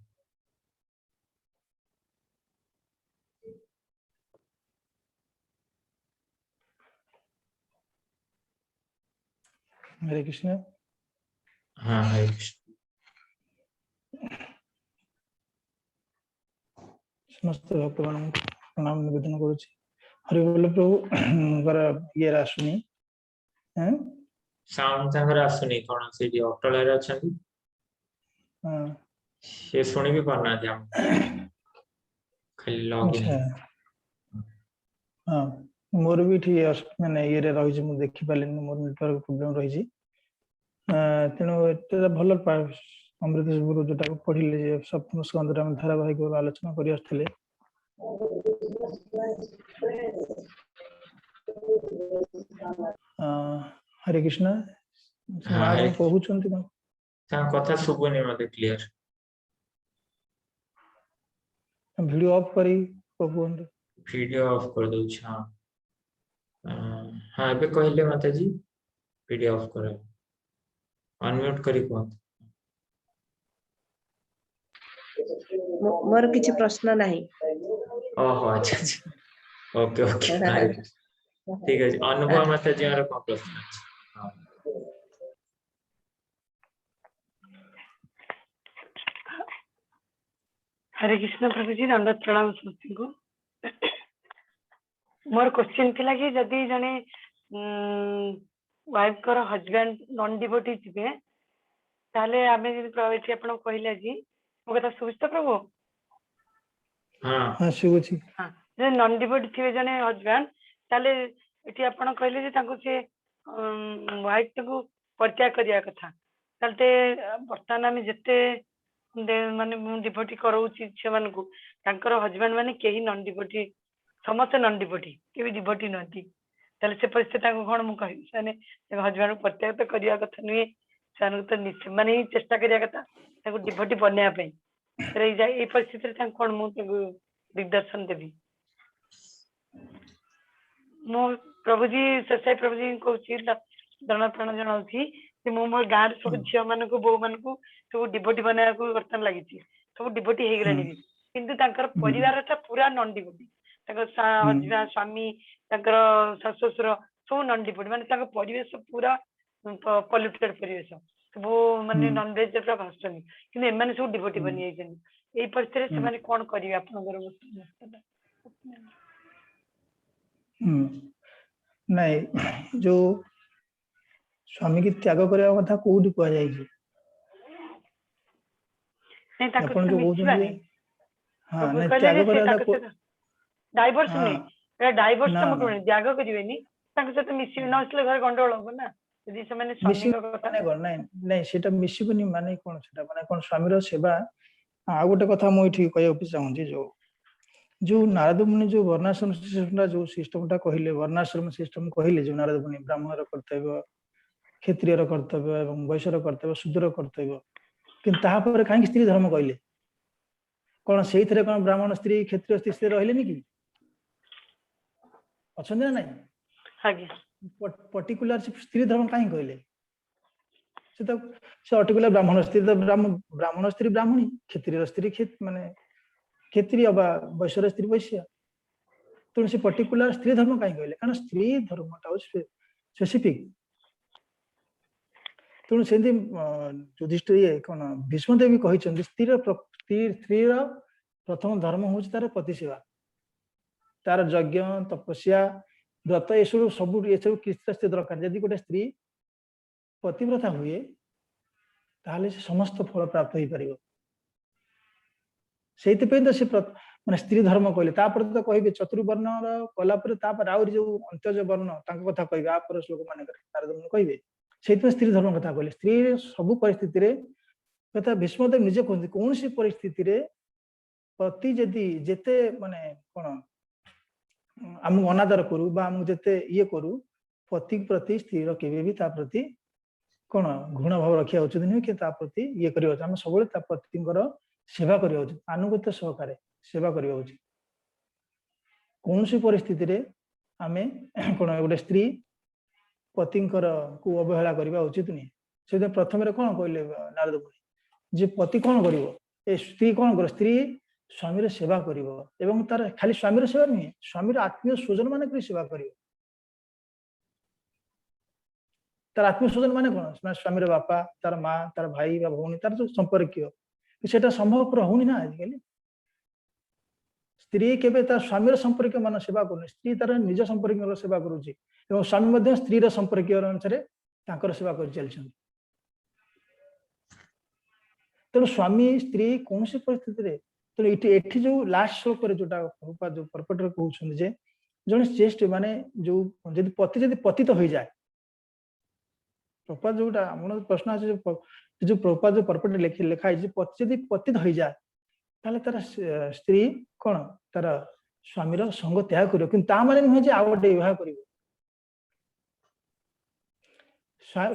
हरे कृष्ण हाँ हरे कृष्ण समस्त भक्तगण प्रणाम निवेदन करुछि हरि बोल प्रभु कर ये रासुनी हैं साउंड संगर आसुनी कोन से ऑटोला रे अछंती हां से सुनी भी पाना दे हम खाली लॉगिन हां मोर भी ठीक माने ये रे रहि जे मु देखि पालिन मोर नेटवर्क प्रॉब्लम रहि जे तेणु एटा भल अमृत गुरु जोटा पढ़िले जे सप्तम स्कंद हम धारावाहिक आलोचना करि आस्थले हरे कृष्ण मां कहउछंती न ता कथा सुबुनी मते क्लियर वीडियो ऑफ करी कहते वीडियो ऑफ कर दो। हाँ हाँ एबे कहले माताजी वीडियो ऑफ कर अनम्यूट करी कहत। मोर किछि प्रश्न नाही। ओहो अच्छा अच्छा ओके ओके हरे कृष्ण ठीक है अनुभव माताजी और कौन प्रश्न अछि हाँ हरे कृष्ण प्रभु जी दंडवत प्रणाम समस्त को। मोर क्वेश्चन थिला कि जदि जने वाइफ कर हस्बैंड नॉन डिवोटी थिबे ताले आमे जदि प्रायोरिटी आपण कहले जी मो कथा सुविस्त प्रभु। हाँ हाँ शुभुची हाँ जे नॉन डिवोटी थिबे जने हस्बैंड ताले एटी आपण कहले जे ताको से वाइफ को परित्याग करिया कथा तालते वर्तमान आमे जते माने डिवोटी कराउची छे मानकु तांकर हस्बैंड माने केही नॉन डिवोटी समस्त नॉन डिवोटी केही डिवोटी नथी ताले से परिस्थिति ताको कोन मु कहि माने हस्बैंड को परित्याग तो करिया कथा नुए सानु तो निश्चय माने ही चेष्टा करिया कथा ताको डिवोटी बनया पे रे जाय ए परिस्थिति रे ताको कोन मु ताको दिग्दर्शन देबी। मो प्रभु जी ससाई प्रभु जी कहूची दंड प्रण जनाउची कि मो मोर गार सब झियो मानको बो मानको सब डिवोटी बनाया को वर्तन लागि सब डिवोटी हे गलानी किंतु तांकर परिवार ता पूरा नॉन डिवोटी तांकर हस्बैंड स्वामी तांकर ससुर सब नॉन डिवोटी माने तांकर परिवेश पूरा पॉल्यूटेड परिवेश सब माने नॉन वेज पूरा भासनी किंतु एमाने सब डिवोटी बनी जाइछन एई परिस्थिति से माने कोन करिवे आपनकर नहीं जो स्वामी की त्याग करने कथा कोठी कह जाय छी नहीं ताको अपन जो कहउछन जे हां प्रभु नहीं कहले त्याग जे से करने ताको कथा डाइवोर्स हाँ, नहीं एटा डाइवोर्स ना, तो ना। मुकुने त्याग करिवेनी ताको सहित मिसी नसले घर गंडोळ हो ना यदि से माने स्वामी मिसी का कथा माने कोन नहीं नहीं सेटा मिसिबनी माने कोन सेटा माने कोन स्वामीर सेवा आ गोटे कथा मु इठी कहय पे चाहूँ छी जो नारद मुनि जो वर्णाश्रम सिस्टम जो सिस्टमटा कहले वर्णाश्रम सिस्टम कहले जो नारद मुनि ब्राह्मणर कर्तव्य क्षत्रियर कर्तव्य एवं वैश्यर कर्तव्य शूद्र कर्तव्य किंतु ताहा पर काहे स्त्री धर्म कहले कोन सेई थरे कोन ब्राह्मण स्त्री क्षत्रिय स्त्री रहलेनी कि अछन ना नहीं हागे पर्टिकुलर स्त्री धर्म काहे कहले से तो से पर्टिकुलर ब्राह्मण स्त्री तो ब्राह्मण स्त्री ब्राह्मणी क्षत्रिय स्त्री माने क्षत्रिय बा वैश्य स्त्री वैश्य तो से पर्टिकुलर स्त्री धर्म काहे कहले कारण स्त्री धर्मटा स्पेसिफिक तेणु से युधिष्ठिर ये कौन भीष्मदेव कहते स्त्री प्रथम धर्म हूँ तार पति सेवा तार यज्ञ तपस्या व्रत ये सब किसी दरकार यदि गोटे स्त्री पतिव्रता हुए ताहले से समस्त फल प्राप्त हो पार से तो से माने स्त्री धर्म कहले तापर तो कहे चतुर्वर्ण कलापर आउर जो अंत्यज वर्ण कथा कहे आपर श्लोक मान नारद कहे से स्त्री धर्म कथा कहले स्त्री सब परिस्थिति कथा भीष्मदेव निजे कहते कौन सी परिस्थिति रे पति जदि जेते माने कौन आम अनादर करू बा आम जेते ये करू पति प्रति स्त्री केबे भी ता प्रति कौन घृण भाव रखा उचित नुहे कि प्रति ये करवा आम सब पति सेवा करवा उचित आनुगत्य सहकारे सेवा करवा उचित कौन सी परिस्थिति रे आमे कौन गोटे स्त्री पति को अवहेला करवा उचित नहीं से प्रथम कौन कहले नारद मुनि जे पति कौन कर स्त्री कौन कर स्त्री स्वामी सेवा कर तार खाली स्वामी सेवा नुहे स्वामी आत्मीय स्वजन मान सेवा कर तार आत्मीय स्वजन मान कौन स्वामी बापा तार माँ तार भाई भौणी तार जो संपर्क सेटा संभव होनी ना आजिकल स्त्री केबे तार स्वामी संपर्क मान सेवा कर स्त्री तार निज संपर्क सेवा करुच्ची स्वामी स्त्री संपर्क अनुसार सेवा कर चलते तेणु स्वामी स्त्री कौन सी परिस्थिति तेणु ये जो लास्ट श्लोक जोटा जो परपटर कहते जे जन चेस्ट माने जो जदि पतित हो जाए प्रपात जोटा मन प्रश्न आज जो प्रपात जो परपट लिखाई जदि पतित हो जाए ताले तार स्त्री कौन तार स्वामी संग त्याग कर माने नुहे आउ गोटे विवाह कर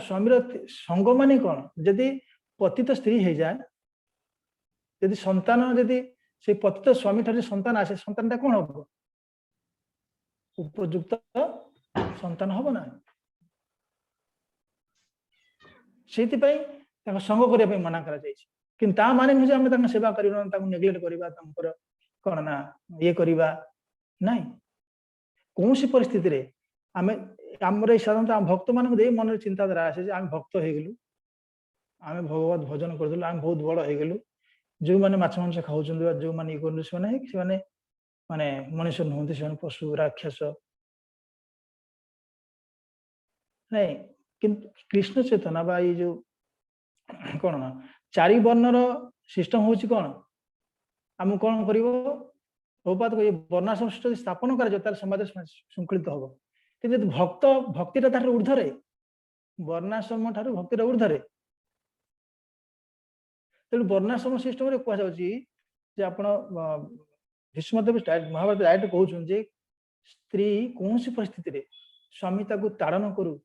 स्वामी संग माने कौन जदि पतित स्त्री हो जाए यदि संतान जदि से पतित स्वामी ठारे संतान आसे संतानटा कोन हबो उपयुक्त संतान हबो ना सेति पई ताको संग करिया पई मना करा जायछि किंतु ता माने नुजे हम ताको सेवा करिबा ताको नेग्लेक्ट करिबा तांकर कोन ना ये करिबा नाही कोनसी परिस्थिति रे आमे हमरे साधारणतः भक्त मानक दे मन चिंताधारा आसे जे आम भक्त हे गेलु आमे भगवत भजन कर देलु आम बहुत बड़ हे गेलु जो माने माछ मांस खाउछन बा जो माने कोन से माने मनुष्य नहंती से पशु राक्षस नहीं किंतु कृष्ण चेतना बा ये जो कोन ना चारि वर्णर सिस्टम होची कोन हम कोन करिवो उपात को ये वर्णाश्रम सिस्टम स्थापन कर जो तार समाज श्रृंखलित होबो कि भक्त भक्तिटा तार ऊर्ध्वरे वर्णाश्रम ठारू भक्तिटा ऊर्ध्वरे तेणु वर्णाश्रम सिस्टम रे कह जाउची जे आपण भीष्मदेव महाभारत डायरेक्ट कहउछन जे स्त्री कौन सी परिस्थिति रे स्वामी ताकू ताड़न करू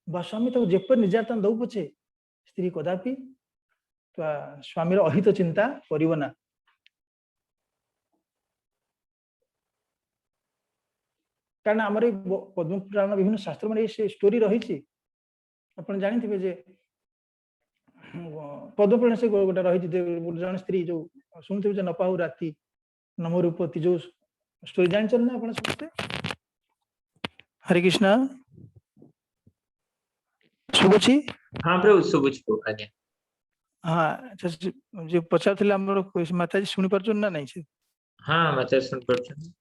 बा स्वामी ताकू जेपर निर्यातन दउ पछे स्त्री कदापि स्वामी रो अहित चिंता करिवो ना कारण आमर पद्म पुराण विभिन्न शास्त्र में ये स्टोरी रही अपन जानी जे पद्म पुराण से गोटे रही जन स्त्री जो शुणुवे जे नपाहु राति नमरूपति जो स्टोरी जान ना अपन समझते हरे कृष्णा शुभुची हाँ प्रभु शुभुची को आज्ञा हाँ जो पचार थे हमर माताजी सुनी परछन ना नहीं से हाँ माता सुन परछन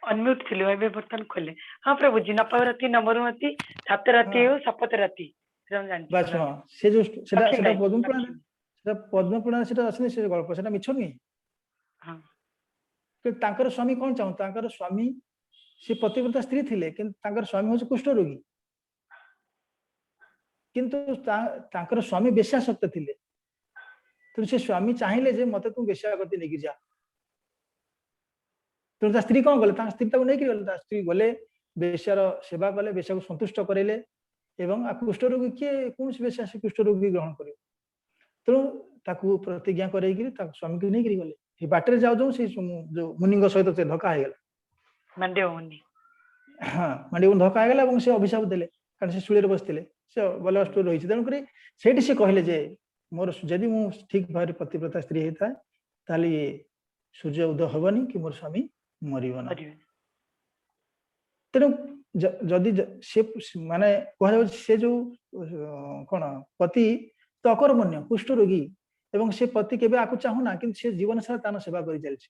अनम्यूट थिले एबे बर्तन खोले हाँ प्रभु जी नपावराती नमरुमती सातराती हो सपतराती हम जानते बस हाँ से जो सेटा सेटा पद्म पुराण सेटा असली से गल्प सेटा मिछ नहीं हां कि तांकर स्वामी कोन चाहू तांकर स्वामी से पतिव्रता स्त्री थिले कि तांकर स्वामी हो कुष्ठ रोगी किंतु तांकर स्वामी बेश्यासक्त थिले तो से स्वामी चाहिए जे मते तू बेश्या करते नेकी जा तो स्त्री कौन गले स्त्री नहीं गले स्त्री गले बेश्यार सेवा कले बेश्या को संतुष्ट करेले एवं कुष्ठ रोगी किए कौन बेश्या से कुष्ठ रोगी ग्रहण कर तेणु ताकू प्रतिज्ञा कर स्वामी को नहीं गले बाटर जाऊ से जो मुनि सहित से धक्का हो गला हाँ मांडे धक्का हो गला से अभिशाप देले कारण से शूल बसते से बल स्टोर रही तेणुक से कहले जे मोर जदि मु ठीक भाव पतिव्रता स्त्री होता है ताले ये सूर्य उदय हेनी कि मोर स्वामी मरना तेणु जदि से माने कह से जो कौन पति तो अकर्मण्य कुष्ठ रोगी एवं से पति केबे आकु चाहूना कि से जीवन सारा तान सेवा कर चलछि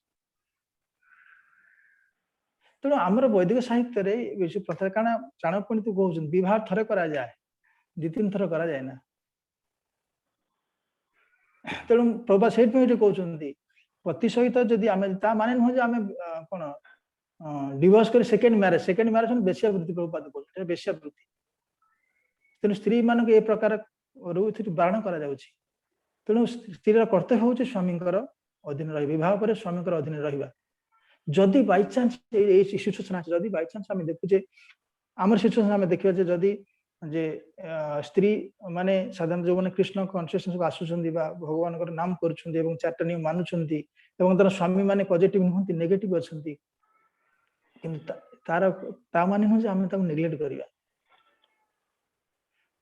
तेणु आमर वैदिक साहित्य रे विशेष प्रथा कारण चाणक्य तू कहउछन विवाह थरे करा जाए दि तीन थर करा जाए ना तेणु प्रभा से कहउछन पति सहित जदि आमे ता माने न जे आमे कोन डिवोर्स कर सेकंड मैरिज बेश्या वृत्ति प्रभुपाद बोलते बेश्या वृत्ति तेणु स्त्री मान ए प्रकार बारण करा जाउछि तेणु स्त्री कर्तव्य हूँ स्वामी अधीन रही विवाह पर स्वामी अधीन रहा जदि बाई चान्स सिचुएसन जदि बाई चान्स आम देखुचे आम सिचुएसन आम देखा जदि जे स्त्री माने साधारण जो मैंने कृष्ण कॉन्शियसनेस को आसुचंदी भगवान नाम करुछंदी एवं चारटा नियम मानुछंदी एवं तार स्वामी माने पॉजिटिव नहंती नेगेटिव अछंती किंतु तार ता माने हो जे हम ताको नेग्लेक्ट करिया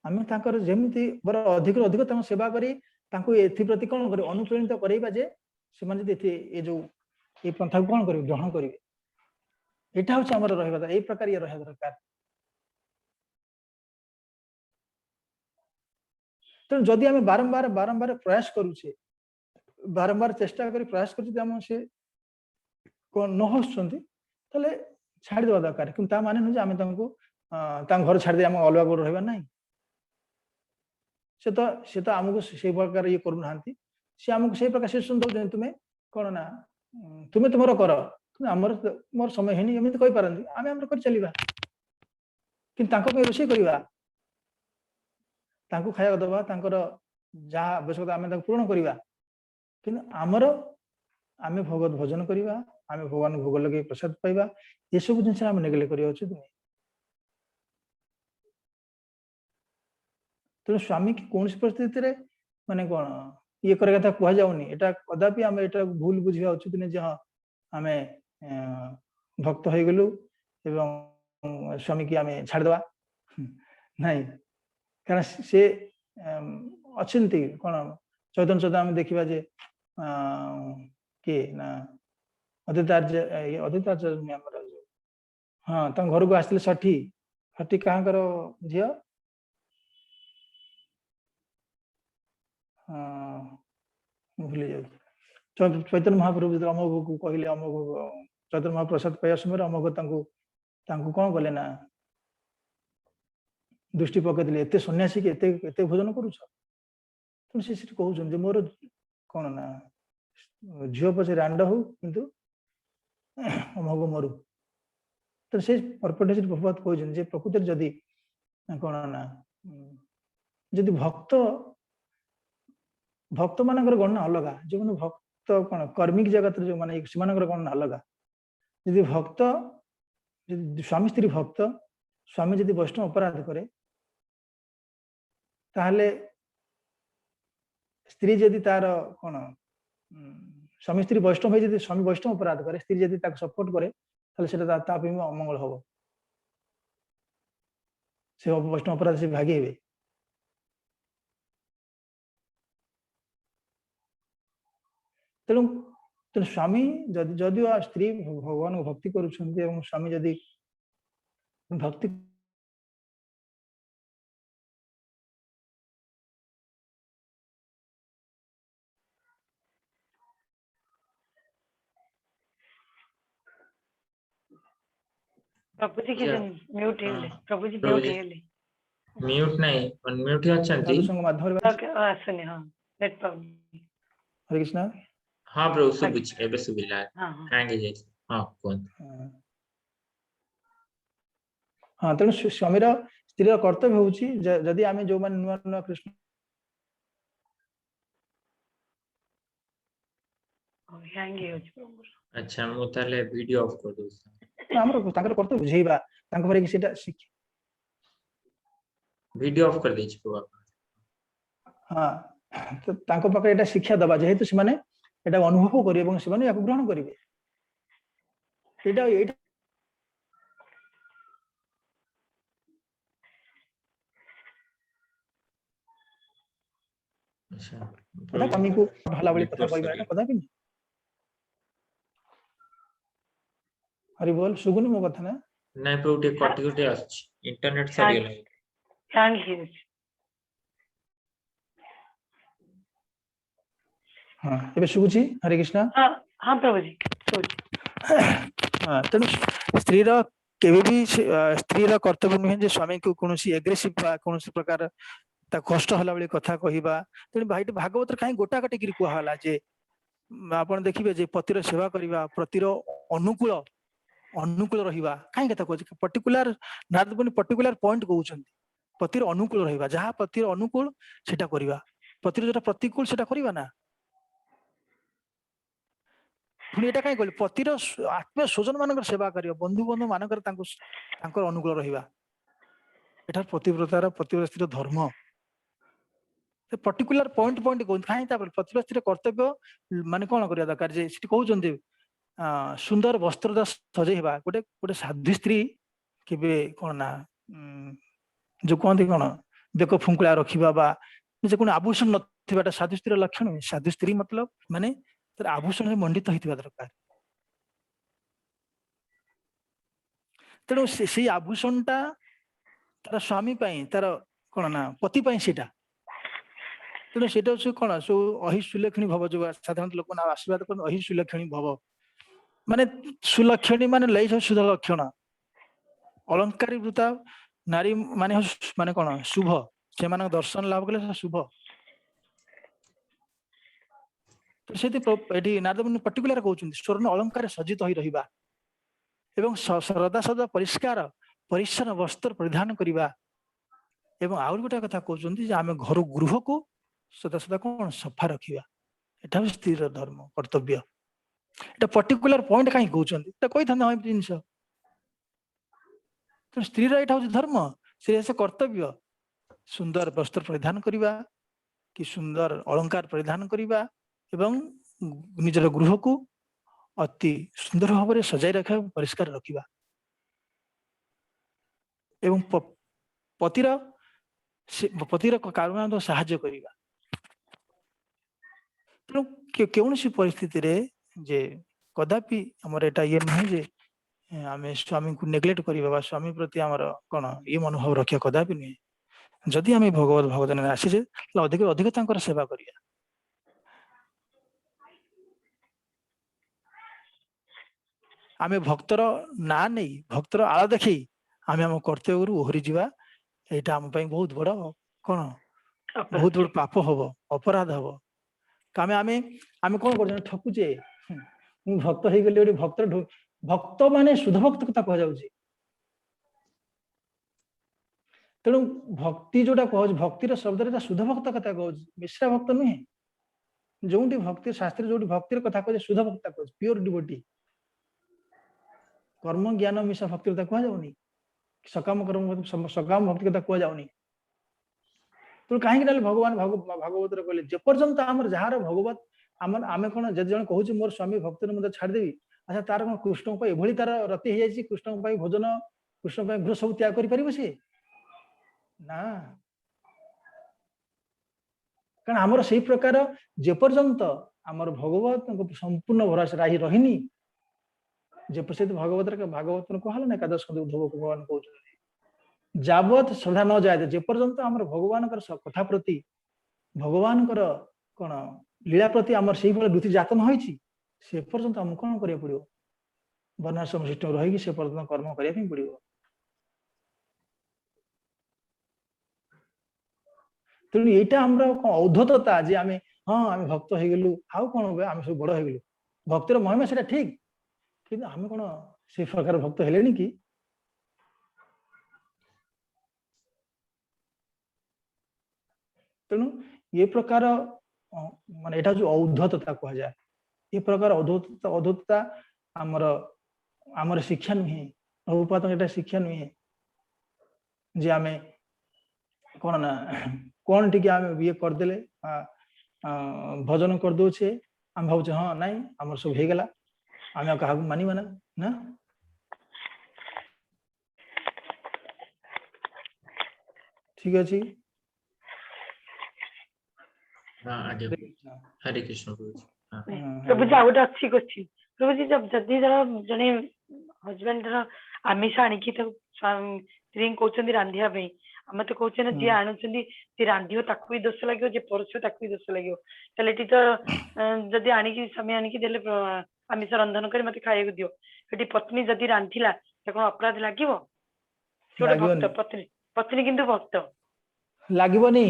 आमे ताकर जेमिति बर अधिक अधिक तम सेवा करी ताको एथि प्रति कोन करी अनुप्रेरित करैबा जे से माने जदि ए जो ए पंथा कोन करी ग्रहण करिवे एटा होछ हमर रहबा ए प्रकार ये रहबा दरकार तो जदि आमे बारंबार बारंबार प्रयास करूछे बारंबार चेष्टा करी प्रयास करछि हम से कोन न होछंती तले छाड़ देवा दरकार किंतु ता माने न जे आमे तांको ता घर छाड़ दे हम अलवा कर रहबा नाही से तो हमको से प्रकार ये करू नांती से हमको से प्रकार सिचुएशन दो तुम्हें कोन ना तुम्हें तुमरो कर हमर मोर समय हेनी एमिति कहि पारंती आमे हमर कर चलीबा किंतु तांको पे रोषे करिबा तांको खाया दबा तांकर जा आवश्यकता आमे तांको पूर्ण करिबा किंतु हमर आमे भगवत भजन करिबा आमे भगवान भोग लगे प्रसाद पाइबा ये सब जिंस आमे नेगले करियो अछि तुमे तेणु स्वामी की कौन परिस्थिति रे माने कौन ये करे कथा कह जाउनी एटा कदापि आम एटा भूल बुझिया उचित नहीं जे हाँ आमे भक्त हो गलु एवं स्वामी की आमे छाड़ दवा नहीं कारण से अछंती कोन चैतन्य सदा आमे देखिबा जे के ना अदितार्य हमर हाँ तम घर को आसले साठी साठी कहाँ करो झियो भूली जाऊ चैतन्य महाप्रभु जो अमोघ को कहले अमोघ चैतन्य महाप्रसाद पाया समय अमोघ कौन कले ना दृष्टि पकड़े एत सन्यासी के एत भोजन करुछ से कहते मोर कौन ना झील पचे रांड हो किंतु अमोघ मरु तो से परपटेज प्रभात कहते प्रकृति जदि कौन ना जदि भक्त भक्त मानकर गणना अलग जो मैंने भक्त कौन कर्मिक जगत जो माने गणना अलग यदि भक्त स्वामी स्त्री भक्त स्वामी यदि वैष्णव अपराध करे ताहले स्त्री यदि तार कौन स्वामी स्त्री वैष्णव है यदि स्वामी वैष्णव अपराध करे स्त्री यदि सपोर्ट करे ताहले सेटा ता अमंगल हम से वैष्णव अपराध से भागी हे तेणु तेणु स्वामी जदि स्त्री भगवान भक्ति करुछन्ति एवं स्वामी जदि भक्ति प्रभु जी के म्यूट हेले प्रभु जी प्रभु म्यूट जी। हेले म्यूट नहीं अनम्यूट ही अछंती साधुसंग माध्यम आसने हाँ नेट प्रॉब्लम हरे कृष्ण हाँ प्रभु सुबुच एबे सुबिला हाँ हाँ कांगे जे हाँ कोन हाँ तेणु स्वामी स्त्री कर्तव्य होउछि जदि आमे जो मान नुआ नुआ कृष्ण हैंग हो प्रभु अच्छा मु ताले वीडियो ऑफ कर दो हमर ताकर कर्तव्य बुझेबा तांक भरे कि सेटा शिख वीडियो ऑफ कर दे छी प्रभु हाँ तो तांको पाखे एटा शिक्षा दबा जेहेतु से माने एटा अनुभव करिवे एवं से माने याको ग्रहण करिवे एटा अच्छा एटा कमी को भला बली कथा कहबा एटा कदा भी हरि बोल सुगुन मो कथा ना नहीं प्रभु टे कटी आछ इंटरनेट सरी गेलै हैंग हो हाँ एबे सुगुची हरे कृष्ण हाँ हाँ प्रभु जी हाँ तेणु स्त्री केवे भी स्त्री कर्तव्य नुहे जे स्वामी को कोनोसी एग्रेसिव बा कोनोसी प्रकार ता कष्ट हला बेले कथा कहिबा तेणु भाई भागवत काई गोटा गोटे गिरी कुआ हला जे आपण देखिबे जे पतिर सेवा करिबा पतिर अनुकूल अनुकूल रहिबा काई कथा कहै पर्टिकुलर नारदमुनि पर्टिकुलर पॉइंट कहउछन्ति पतिर अनुकूल रहिबा जहा पतिर अनुकूल सेटा करिबा पतिर जेटा प्रतिकूल सेटा करिबा ना पुणी एटा काई कहले पतिर आत्मीय स्वजन मानकर सेवा करियो बंधु बंधु मानकर तांकर अनुकूल रहिबा एटा पतिव्रतार पतिव्रतार धर्म पर्टिकुलर पॉइंट पॉइंट कहउन काई ता पतिव्रतार कर्तव्य माने कोन करिया दरकार जे सिटी कहउछन्ति सुंदर वस्त्र सजेबा गोटे गोटे साधु स्त्री केबे कोन ना जो कहते कौन देख फुंकुला रखा बा जे कोन आभूषण नथिबाटा साधु स्त्री लक्षण साधु स्त्री मतलब माने तर आभूषण मंडित होइतिबा दरकार तेणु से आभूषणटा तार स्वामी पाई तार कौन ना पति पाई सेटा तेणु सेटा से कौन सो अहि सुलक्षणी भव जो साधारण लोक ना आशीर्वाद कर अहि सुलक्षणी भव माने सुलक्षणी माने लई शुद्ध लक्षण अलंकारी वृता नारी माने माने कौन शुभ से मान दर्शन लाभ कले शुभ तो से नारदमुनि पर्टिकुलर कहउछन्ति स्वर्ण अलंकार सज्जित होई रहिबा एवं सदा सदा परिष्कार परिच्छन्न वस्त्र परिधान करिबा एवं आउर गोटा कथा कहउछन्ति जे आमे घर गृह को सदा सदा कोन सफा रखिबा एटा स्त्री धर्म कर्तव्य एटा पर्टिकुलर पॉइंट काई कहउछन्ति एटा कहि थाना हम जिंस तो स्त्री एटा धर्म से कर्तव्य सुंदर वस्त्र परिधान करिबा कि सुंदर अलंकार परिधान करिबा एवं निजर गृह को अति सुंदर भाव में सजाई रखा परिष्कार रखिबा एवं पतिर कारुणा तो साहाय्य करिबा। तेणु कौन सी परिस्थिति रे जे कदापि हमर एटा ये नहीं जे आमे स्वामी को नेग्लेक्ट करिबा स्वामी प्रति हमर कोन ये मनोभाव रखिया कदापि नहीं। जदि आमे भगवत भगवान आसी जे अधिक अधिक तांकर सेवा करिया। आमे भक्तर ना नहीं भक्तर आला देखी आमे हम कर्तव्य ओहरी जीवा एटा हम पई बहुत बड़ कोन बहुत बड़ पाप हबो अपराध हबो। कामे आमे आमे कोन कर ठकुचे मु भक्त हे गेले भक्त माने शुद्ध भक्त कथा कह जाउची। तेणु भक्ति जोटा कह भक्तिर शब्द रे शुद्ध भक्त कथा कह मिश्रा भक्त नुहे जोटी भक्ति शास्त्र जोटी भक्तिर कथा कह शुद्ध भक्त कह प्योर डिवोटी कर्म ज्ञान मिशा भक्ति कथा कह जाउनी सकाम कर्म सकाम भक्ति कथा कह जाउनी। तो कहीं भगवान भागवत कहले जेपर्यंत आमर जार भगवत आमर आमे कोन जे जण कहूची मोर स्वामी भक्त मते छाड़ देबी अच्छा तार कोन कृष्ण पई एभली तार रति हे जायछि कृष्ण पई भोजन कृष्ण पई गृह सब त्याग करि परिबो से ना कारण आमर सेही प्रकार जेपर्यंत आमर भगवत संपूर्ण भरोसा राही रहिनी जे प्रसिद्ध भागवत कहला ना एकादश स्कंद उद्धव भगवान कहउछ जावत श्रद्धा न जाए जेपर्यंत आमर भगवान कथा प्रति भगवान कौन लीला प्रति आमर से वृत्ति जात न होइछि से पर्यंत आम कौन करिया पड़िबो वर्णाश्रम सिस्टम रही से पर्यंत कर्म करिया पड़िबो। तेणु एटा हमर औद्धतता जे आमे हाँ आमे भक्त हो गेलु आउ कौन हो आमे सब बड़ हो गेलु भक्तिर महिमा सेटा ठीक किंतु आमे कौन से प्रकार भक्त हेलेनी कि तेणु ये प्रकार माने एटा जो औद्धतता कह जाए ये प्रकार औद्धतता आमर शिक्षा नुहे प्रभुपाद एटा शिक्षा नुहे जे आमे कौन ना कौन टिके आमे ये करदेले भजन कर दोछे आम भावचे हाँ नाई आमर सब हे गेला आमे काहा मानिबा ना ठीक अछि। हरे कृष्ण प्रभु जी आउट अच्छी क्वेश्चन प्रभु जी जब जदी जने हस्बैंड आमिष आनिकी तो स्त्री कहते रांधिया आम तो कहते ना जी आणुचंदी जी रांधियो ताकू भी दोष लगे जे परसो ताकू भी दोष लगे ताले एटी तो जदी आनिकी समय आनिकी देले आमिष रंधन कर मते खाइए दियो एटी पत्नी जदी रांधिला त कोन अपराध लागिवो भक्त पत्नी पत्नी किंतु भक्त लागिवनी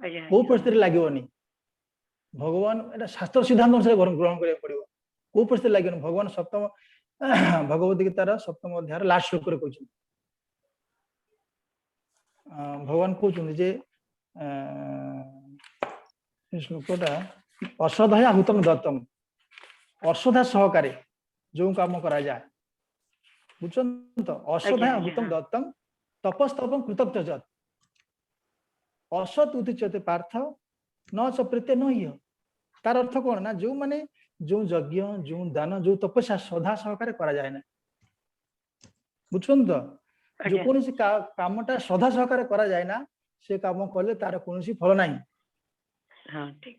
को परिस्थिति लागिवनी भगवान एटा शास्त्र सिद्धांत अनुसार ग्रहण करिया पड़िबो को परिस्थिति लागिवनी भगवान सप्तम भगवत गीतार सप्तम अध्याय लास्ट श्लोक रे कहउछ भगवान कहउछ जे श्लोकटा असदया हुतम दत्तम असदा सहकारे जो काम करा जाए बुझन तो असदया हुतम दत्तम तपस्तपम कृतज्ञ असत उच्यते पार्थ न च प्रत्यय न तार अर्थ कौन ना जो माने जो यज्ञ जो दान जो तपस्या श्रद्धा सहकारे करा जाए ना बुझन तो जो कौन कामटा श्रद्धा सहकारे करा जाए ना से काम कले तार कौन फल नहीं। हां ठीक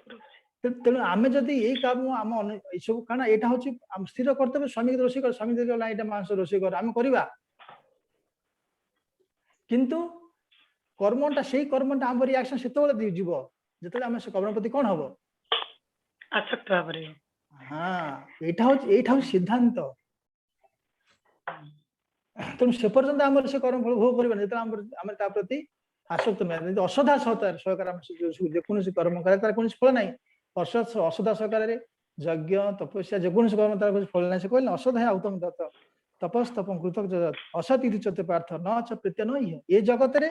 तेणु आमे जदि यही काम आम सब कारण यहाँ हूँ स्थिर कर्तव्य स्वामी रोषे कर स्वामी देखा यहाँ मांस रोषे कर आम करवा किंतु कर्मटा से कर्मटा आम रिएक्शन से जीव जो आम से कर्म प्रति कौन हम आसक्त भाव हाँ यहाँ हूँ सिद्धांत तेणु से पर्यंत आम से कर्म फल भोग कर प्रति आसक्त नहीं असदा सहकार जेकोसी कर्म करे तार कौन फल नहीं असदा सहकार यज्ञ तपस्या जेकोसी कर्म तार फल नहीं से कहले असदा उत्तम दत्त तपस्तपम कृतज्ञ असत चते पार्थ न च प्रत्यय न ये जगत रे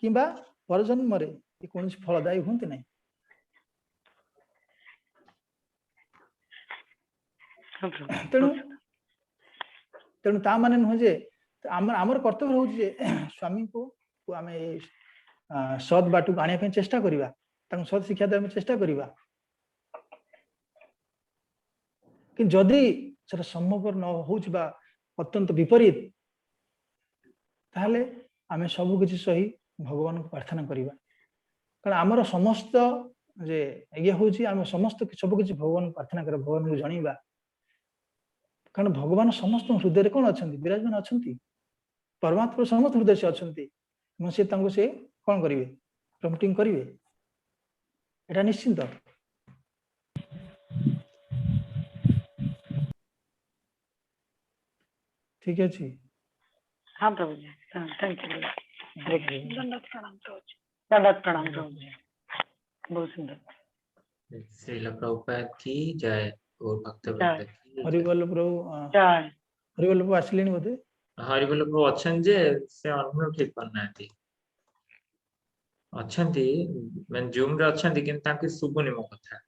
किंबा परजन्म रे कौन फलदायी हूँ नहीं। तेणु तेणु ता माने नुह जे आमर कर्तव्य हूँ जे स्वामी को आम सद बाटू आने चेष्टा करिबा तांको सत शिक्षा देवा चेष्टा करिबा कि जदि सेटा संभव न होउछि बा अत्यंत विपरीत ताहले आमे सब किछि सही भगवान को प्रार्थना करिबा कारण आमर समस्त जे ये होउछि आमे समस्त सब किछि भगवान को प्रार्थना कर भगवान को जणीबा कारण भगवान समस्त हृदय रे कोन अछंती विराजमान अछंती परमात्मा समस्त हृदय से अछंती म से तांको से कोन करिवे प्रमोटिंग करिवे एटा निश्चिंत ठीक है जी हाँ प्रभु जी थैंक यू हरे कृष्ण दंडवत प्रणाम प्रभु जी बहुत सुंदर श्रील प्रभुपाद की जय और भक्तवृंद जय। की जय। हरिबल प्रभु जय हरिबल प्रभु आसिलेनी बोधे हरिबल प्रभु अछन जे से अनुमति ठीक करनाती अछंती मैं जूम रे अछंती किंतु तांकी सुबुनी मो कथा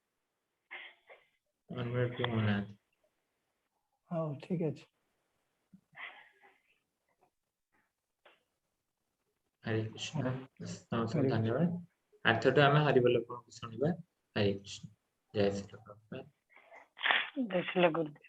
अनुमति होना हां ठीक है हरे कृष्ण नमस्कार हरे धन्यवाद अर्थात आम हरिबल प्रभु सुनिबा हरे कृष्ण जय श्री प्रभुपाद जय श्री गुरु